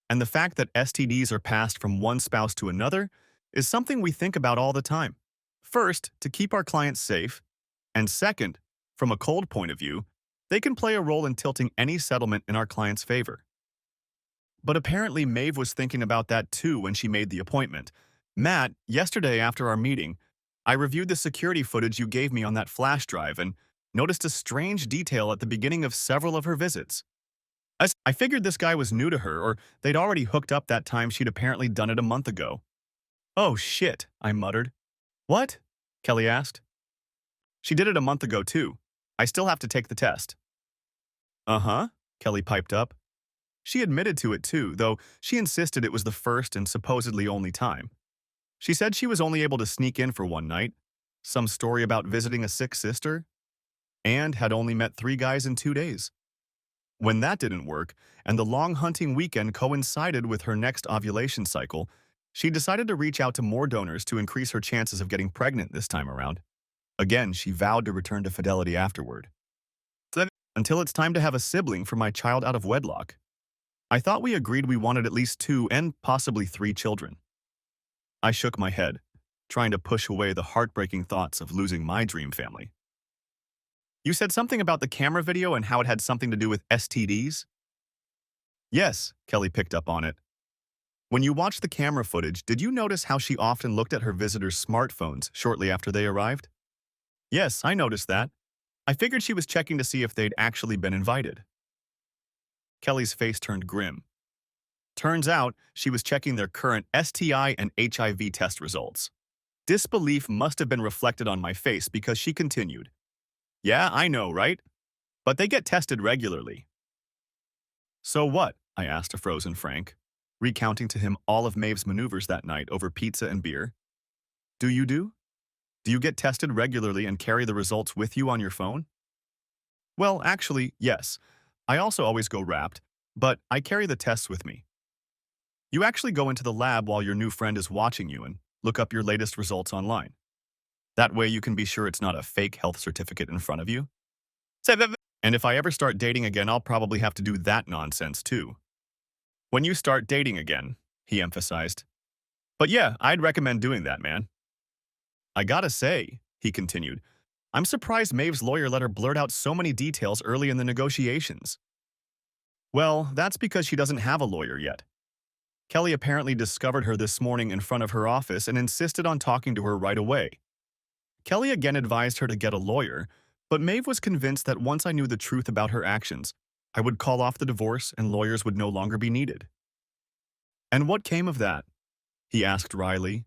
And the fact that STDs are passed from one spouse to another is something we think about all the time. First, to keep our clients safe, and second, from a cold point of view, they can play a role in tilting any settlement in our client's favor. But apparently Maeve was thinking about that too when she made the appointment. Matt, yesterday after our meeting, I reviewed the security footage you gave me on that flash drive and noticed a strange detail at the beginning of several of her visits. I figured this guy was new to her, or they'd already hooked up that time she'd apparently done it a month ago. Oh shit, I muttered. What? Kelly asked. She did it a month ago too. I still have to take the test. Uh-huh, Kelly piped up. She admitted to it too, though she insisted it was the first and supposedly only time. She said she was only able to sneak in for one night, some story about visiting a sick sister, and had only met 3 guys in 2 days. When that didn't work, and the long hunting weekend coincided with her next ovulation cycle, she decided to reach out to more donors to increase her chances of getting pregnant this time around. Again, she vowed to return to fidelity afterward. Until it's time to have a sibling for my child out of wedlock. I thought we agreed we wanted at least 2 and possibly 3 children. I shook my head, trying to push away the heartbreaking thoughts of losing my dream family. You said something about the camera video and how it had something to do with STDs? Yes, Kelly picked up on it. When you watched the camera footage, did you notice how she often looked at her visitors' smartphones shortly after they arrived? Yes, I noticed that. I figured she was checking to see if they'd actually been invited. Kelly's face turned grim. Turns out, she was checking their current STI and HIV test results. Disbelief must have been reflected on my face because she continued. Yeah, I know, right? But they get tested regularly. So what? I asked a frozen Frank, recounting to him all of Maeve's maneuvers that night over pizza and beer. Do you do? Do you get tested regularly and carry the results with you on your phone? Well, actually, yes. I also always go wrapped, but I carry the tests with me. You actually go into the lab while your new friend is watching you and look up your latest results online. That way you can be sure it's not a fake health certificate in front of you. And if I ever start dating again, I'll probably have to do that nonsense too. When you start dating again, he emphasized. But yeah, I'd recommend doing that, man. I gotta say, he continued, I'm surprised Maeve's lawyer let her blurt out so many details early in the negotiations. Well, that's because she doesn't have a lawyer yet. Kelly apparently discovered her this morning in front of her office and insisted on talking to her right away. Kelly again advised her to get a lawyer, but Maeve was convinced that once I knew the truth about her actions, I would call off the divorce and lawyers would no longer be needed. And what came of that? He asked wryly.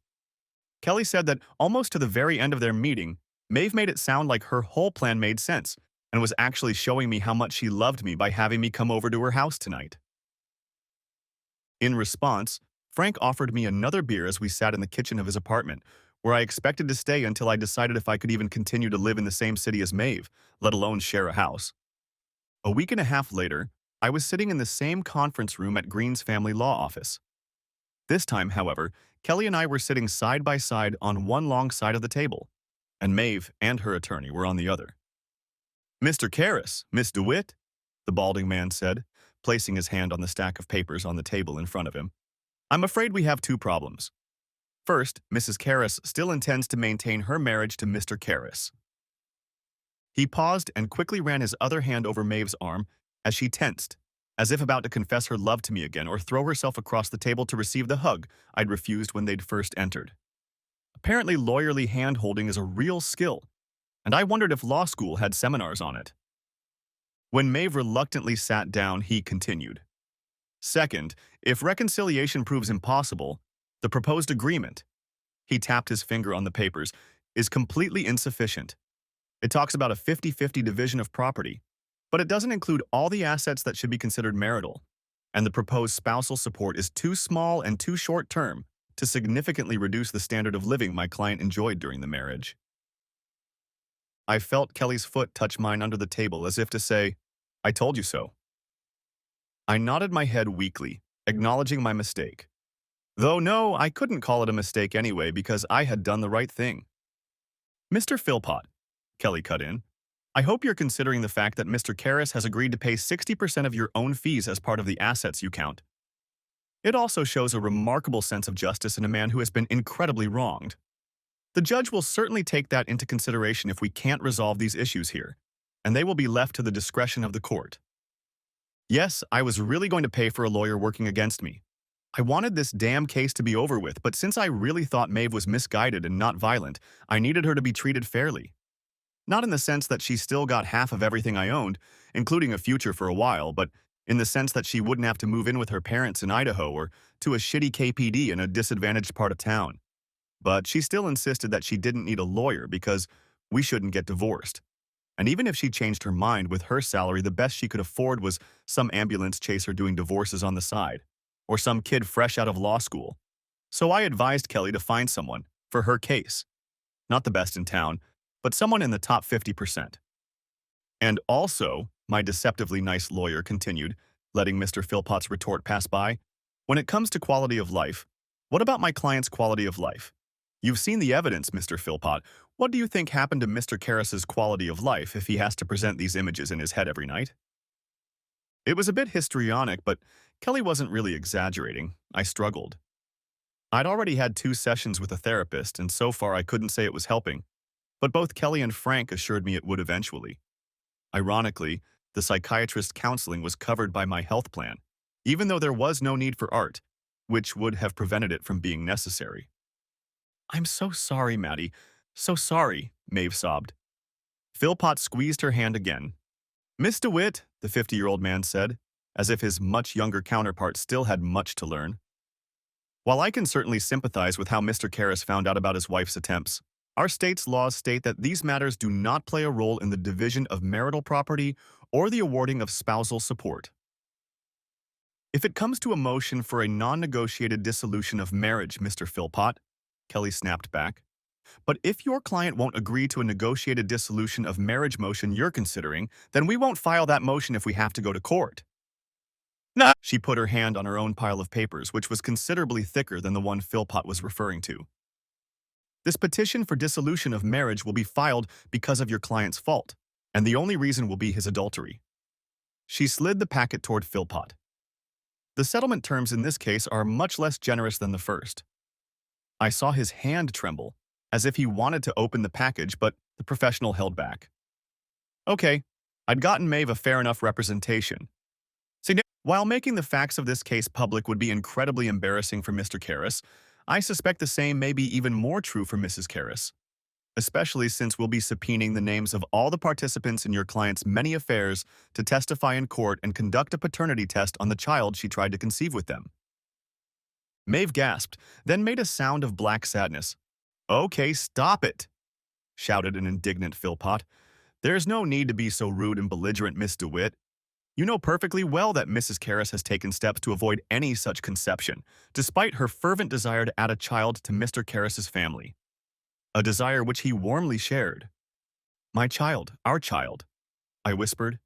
Kelly said that almost to the very end of their meeting, Maeve made it sound like her whole plan made sense and was actually showing me how much she loved me by having me come over to her house tonight. In response, Frank offered me another beer as we sat in the kitchen of his apartment, where I expected to stay until I decided if I could even continue to live in the same city as Maeve, let alone share a house. A week and a half later, I was sitting in the same conference room at Green's family law office. This time, however, Kelly and I were sitting side by side on one long side of the table, and Maeve and her attorney were on the other. Mr. Karras, Miss DeWitt, the balding man said, placing his hand on the stack of papers on the table in front of him. I'm afraid we have 2 problems. First, Mrs. Karras still intends to maintain her marriage to Mr. Karras. He paused and quickly ran his other hand over Maeve's arm as she tensed, as if about to confess her love to me again or throw herself across the table to receive the hug I'd refused when they'd first entered. Apparently, lawyerly hand-holding is a real skill, and I wondered if law school had seminars on it. When Maeve reluctantly sat down, he continued. Second, if reconciliation proves impossible, the proposed agreement, he tapped his finger on the papers, is completely insufficient. It talks about a 50-50 division of property, but it doesn't include all the assets that should be considered marital, and the proposed spousal support is too small and too short-term to significantly reduce the standard of living my client enjoyed during the marriage. I felt Kelly's foot touch mine under the table as if to say, I told you so. I nodded my head weakly, acknowledging my mistake. Though no, I couldn't call it a mistake anyway because I had done the right thing. Mr. Philpott, Kelly cut in, I hope you're considering the fact that Mr. Karras has agreed to pay 60% of your own fees as part of the assets you count. It also shows a remarkable sense of justice in a man who has been incredibly wronged. The judge will certainly take that into consideration if we can't resolve these issues here, and they will be left to the discretion of the court. Yes, I was really going to pay for a lawyer working against me. I wanted this damn case to be over with, but since I really thought Maeve was misguided and not violent, I needed her to be treated fairly. Not in the sense that she still got half of everything I owned, including a future for a while, but in the sense that she wouldn't have to move in with her parents in Idaho or to a shitty KPD in a disadvantaged part of town. But she still insisted that she didn't need a lawyer because we shouldn't get divorced. And even if she changed her mind, with her salary, the best she could afford was some ambulance chaser doing divorces on the side, or some kid fresh out of law school. So I advised Kelly to find someone for her case. Not the best in town, but someone in the top 50%. And also, my deceptively nice lawyer continued, letting Mr. Philpott's retort pass by, when it comes to quality of life, what about my client's quality of life? You've seen the evidence, Mr. Philpott. What do you think happened to Mr. Karras's quality of life if he has to present these images in his head every night? It was a bit histrionic, but Kelly wasn't really exaggerating. I struggled. I'd already had 2 sessions with a therapist, and so far I couldn't say it was helping, but both Kelly and Frank assured me it would eventually. Ironically, the psychiatrist's counseling was covered by my health plan, even though there was no need for art, which would have prevented it from being necessary. I'm so sorry, Maddie. So sorry, Maeve sobbed. Philpott squeezed her hand again. Miss DeWitt, the 50-year-old man said, as if his much younger counterpart still had much to learn. While I can certainly sympathize with how Mr. Karras found out about his wife's attempts, our state's laws state that these matters do not play a role in the division of marital property or the awarding of spousal support. If it comes to a motion for a non-negotiated dissolution of marriage, Mr. Philpott, Kelly snapped back, but if your client won't agree to a negotiated dissolution of marriage motion you're considering, then we won't file that motion if we have to go to court. No. She put her hand on her own pile of papers, which was considerably thicker than the one Philpott was referring to. This petition for dissolution of marriage will be filed because of your client's fault, and the only reason will be his adultery. She slid the packet toward Philpott. The settlement terms in this case are much less generous than the first. I saw his hand tremble, as if he wanted to open the package, but the professional held back. Okay, I'd gotten Maeve a fair enough representation. While making the facts of this case public would be incredibly embarrassing for Mr. Karras, I suspect the same may be even more true for Mrs. Karras, especially since we'll be subpoenaing the names of all the participants in your client's many affairs to testify in court and conduct a paternity test on the child she tried to conceive with them. Maeve gasped, then made a sound of black sadness. Okay, stop it, shouted an indignant Philpott. There's no need to be so rude and belligerent, Miss DeWitt. You know perfectly well that Mrs. Karras has taken steps to avoid any such conception, despite her fervent desire to add a child to Mr. Karras's family. A desire which he warmly shared. My child, our child, I whispered.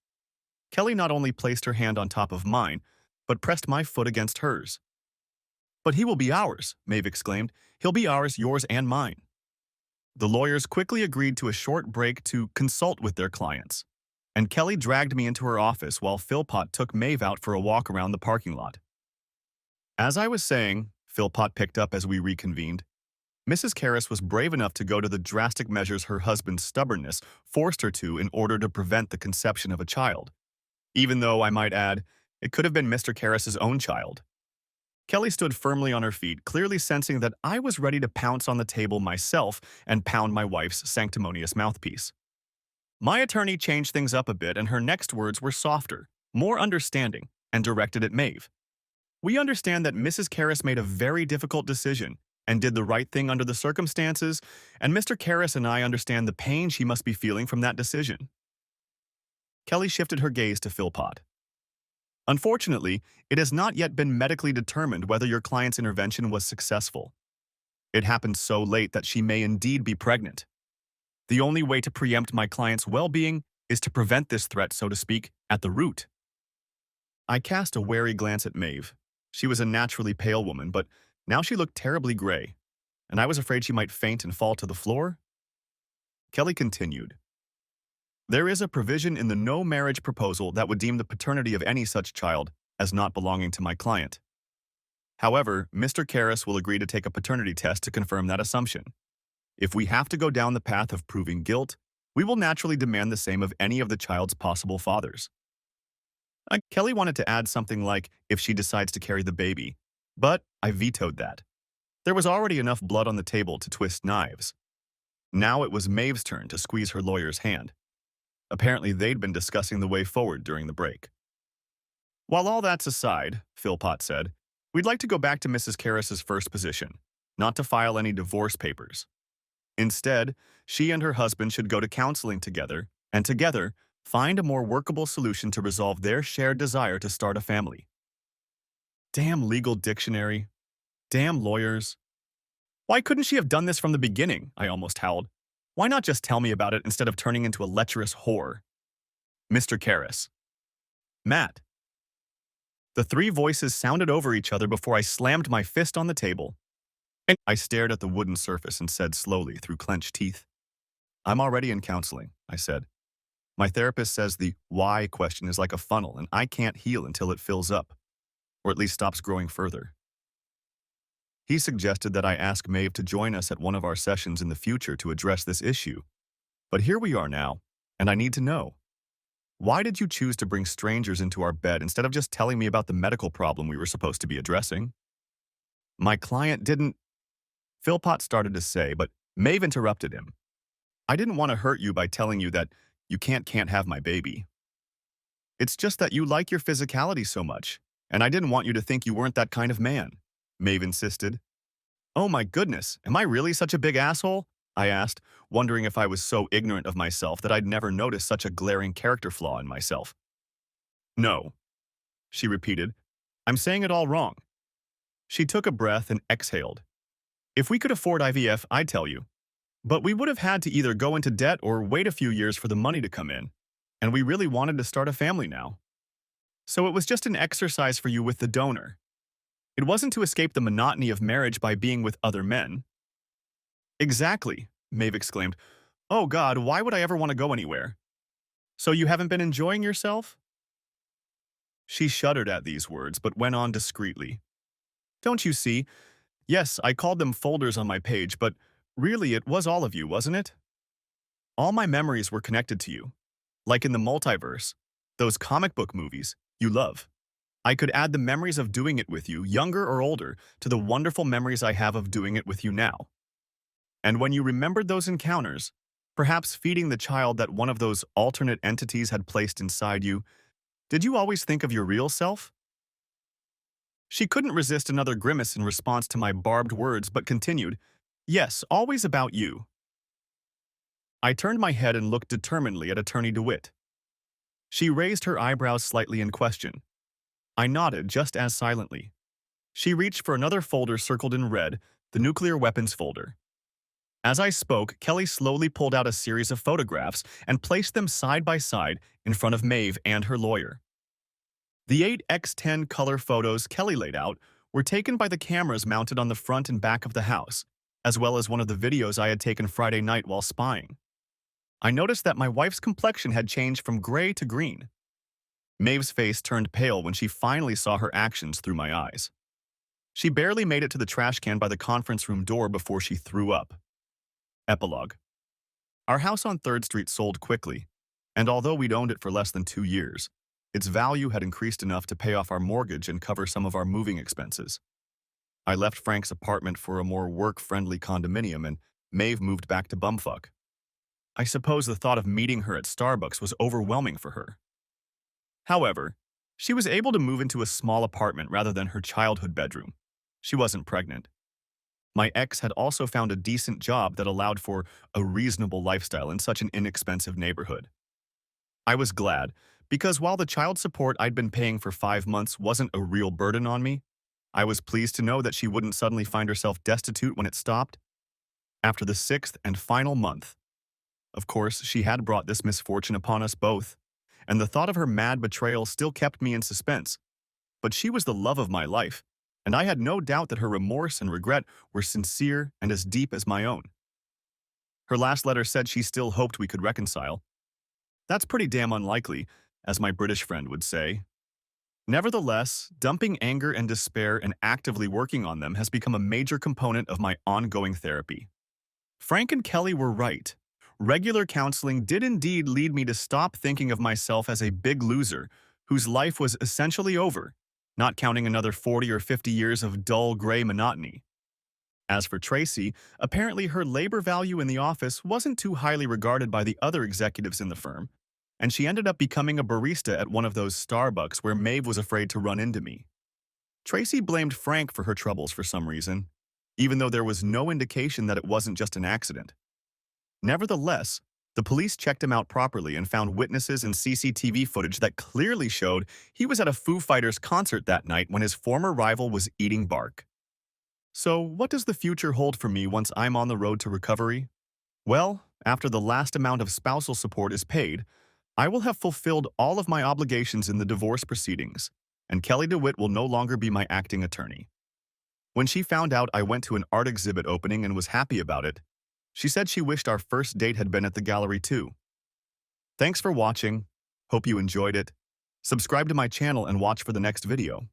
Kelly not only placed her hand on top of mine, but pressed my foot against hers. But he will be ours, Maeve exclaimed. He'll be ours, yours, and mine. The lawyers quickly agreed to a short break to consult with their clients, and Kelly dragged me into her office while Philpott took Maeve out for a walk around the parking lot. As I was saying, Philpott picked up as we reconvened, Mrs. Karras was brave enough to go to the drastic measures her husband's stubbornness forced her to in order to prevent the conception of a child, even though, I might add, it could have been Mr. Karras's own child. Kelly stood firmly on her feet, clearly sensing that I was ready to pounce on the table myself and pound my wife's sanctimonious mouthpiece. My attorney changed things up a bit, and her next words were softer, more understanding, and directed at Maeve. We understand that Mrs. Karras made a very difficult decision and did the right thing under the circumstances, and Mr. Karras and I understand the pain she must be feeling from that decision. Kelly shifted her gaze to Philpott. Unfortunately, it has not yet been medically determined whether your client's intervention was successful. It happened so late that she may indeed be pregnant. The only way to preempt my client's well-being is to prevent this threat, so to speak, at the root. I cast a wary glance at Maeve. She was a naturally pale woman, but now she looked terribly gray, and I was afraid she might faint and fall to the floor. Kelly continued. There is a provision in the no marriage proposal that would deem the paternity of any such child as not belonging to my client. However, Mr. Karras will agree to take a paternity test to confirm that assumption. If we have to go down the path of proving guilt, we will naturally demand the same of any of the child's possible fathers. Kelly wanted to add something like, if she decides to carry the baby, but I vetoed that. There was already enough blood on the table to twist knives. Now it was Maeve's turn to squeeze her lawyer's hand. Apparently they'd been discussing the way forward during the break. While all that's aside, Philpott said, we'd like to go back to Mrs. Karras's first position, not to file any divorce papers. Instead, she and her husband should go to counseling together, and together, find a more workable solution to resolve their shared desire to start a family. Damn legal dictionary. Damn lawyers. Why couldn't she have done this from the beginning? I almost howled. Why not just tell me about it instead of turning into a lecherous whore? Mr. Karras. Matt. The three voices sounded over each other before I slammed my fist on the table. I stared at the wooden surface and said slowly through clenched teeth, I'm already in counseling, I said. My therapist says the why question is like a funnel and I can't heal until it fills up, or at least stops growing further. He suggested that I ask Maeve to join us at one of our sessions in the future to address this issue. But here we are now, and I need to know. Why did you choose to bring strangers into our bed instead of just telling me about the medical problem we were supposed to be addressing? My client didn't... Philpott started to say, but Maeve interrupted him. I didn't want to hurt you by telling you that you can't have my baby. It's just that you like your physicality so much, and I didn't want you to think you weren't that kind of man, Maeve insisted. Oh my goodness, am I really such a big asshole? I asked, wondering if I was so ignorant of myself that I'd never noticed such a glaring character flaw in myself. No, she repeated. I'm saying it all wrong. She took a breath and exhaled. If we could afford IVF, I'd tell you. But we would have had to either go into debt or wait a few years for the money to come in. And we really wanted to start a family now. So it was just an exercise for you with the donor. It wasn't to escape the monotony of marriage by being with other men. Exactly, Maeve exclaimed. Oh God, why would I ever want to go anywhere? So you haven't been enjoying yourself? She shuddered at these words, but went on discreetly. Don't you see? Yes, I called them folders on my page, but really it was all of you, wasn't it? All my memories were connected to you. Like in the multiverse, those comic book movies you love. I could add the memories of doing it with you, younger or older, to the wonderful memories I have of doing it with you now. And when you remembered those encounters, perhaps feeding the child that one of those alternate entities had placed inside you, did you always think of your real self? She couldn't resist another grimace in response to my barbed words, but continued, Yes, always about you. I turned my head and looked determinedly at Attorney DeWitt. She raised her eyebrows slightly in question. I nodded just as silently. She reached for another folder circled in red, the nuclear weapons folder. As I spoke, Kelly slowly pulled out a series of photographs and placed them side by side in front of Maeve and her lawyer. The 8x10 color photos Kelly laid out were taken by the cameras mounted on the front and back of the house, as well as one of the videos I had taken Friday night while spying. I noticed that my wife's complexion had changed from gray to green. Maeve's face turned pale when she finally saw her actions through my eyes. She barely made it to the trash can by the conference room door before she threw up. Epilogue. Our house on 3rd Street sold quickly, and although we'd owned it for less than 2 years, its value had increased enough to pay off our mortgage and cover some of our moving expenses. I left Frank's apartment for a more work-friendly condominium, and Maeve moved back to Bumfuck. I suppose the thought of meeting her at Starbucks was overwhelming for her. However, she was able to move into a small apartment rather than her childhood bedroom. She wasn't pregnant. My ex had also found a decent job that allowed for a reasonable lifestyle in such an inexpensive neighborhood. I was glad, because while the child support I'd been paying for 5 months wasn't a real burden on me, I was pleased to know that she wouldn't suddenly find herself destitute when it stopped. After the sixth and final month, of course, she had brought this misfortune upon us both, and the thought of her mad betrayal still kept me in suspense. But she was the love of my life, and I had no doubt that her remorse and regret were sincere and as deep as my own. Her last letter said she still hoped we could reconcile. That's pretty damn unlikely, as my British friend would say. Nevertheless, dumping anger and despair and actively working on them has become a major component of my ongoing therapy. Frank and Kelly were right. Regular counseling did indeed lead me to stop thinking of myself as a big loser whose life was essentially over, not counting another 40 or 50 years of dull gray monotony. As for Tracy, apparently her labor value in the office wasn't too highly regarded by the other executives in the firm, and she ended up becoming a barista at one of those Starbucks where Maeve was afraid to run into me. Tracy blamed Frank for her troubles for some reason, even though there was no indication that it wasn't just an accident. Nevertheless, the police checked him out properly and found witnesses and CCTV footage that clearly showed he was at a Foo Fighters concert that night when his former rival was eating bark. So, what does the future hold for me once I'm on the road to recovery? Well, after the last amount of spousal support is paid, I will have fulfilled all of my obligations in the divorce proceedings, and Kelly DeWitt will no longer be my acting attorney. When she found out I went to an art exhibit opening and was happy about it, she said she wished our first date had been at the gallery too. Thanks for watching. Hope you enjoyed it. Subscribe to my channel and watch for the next video.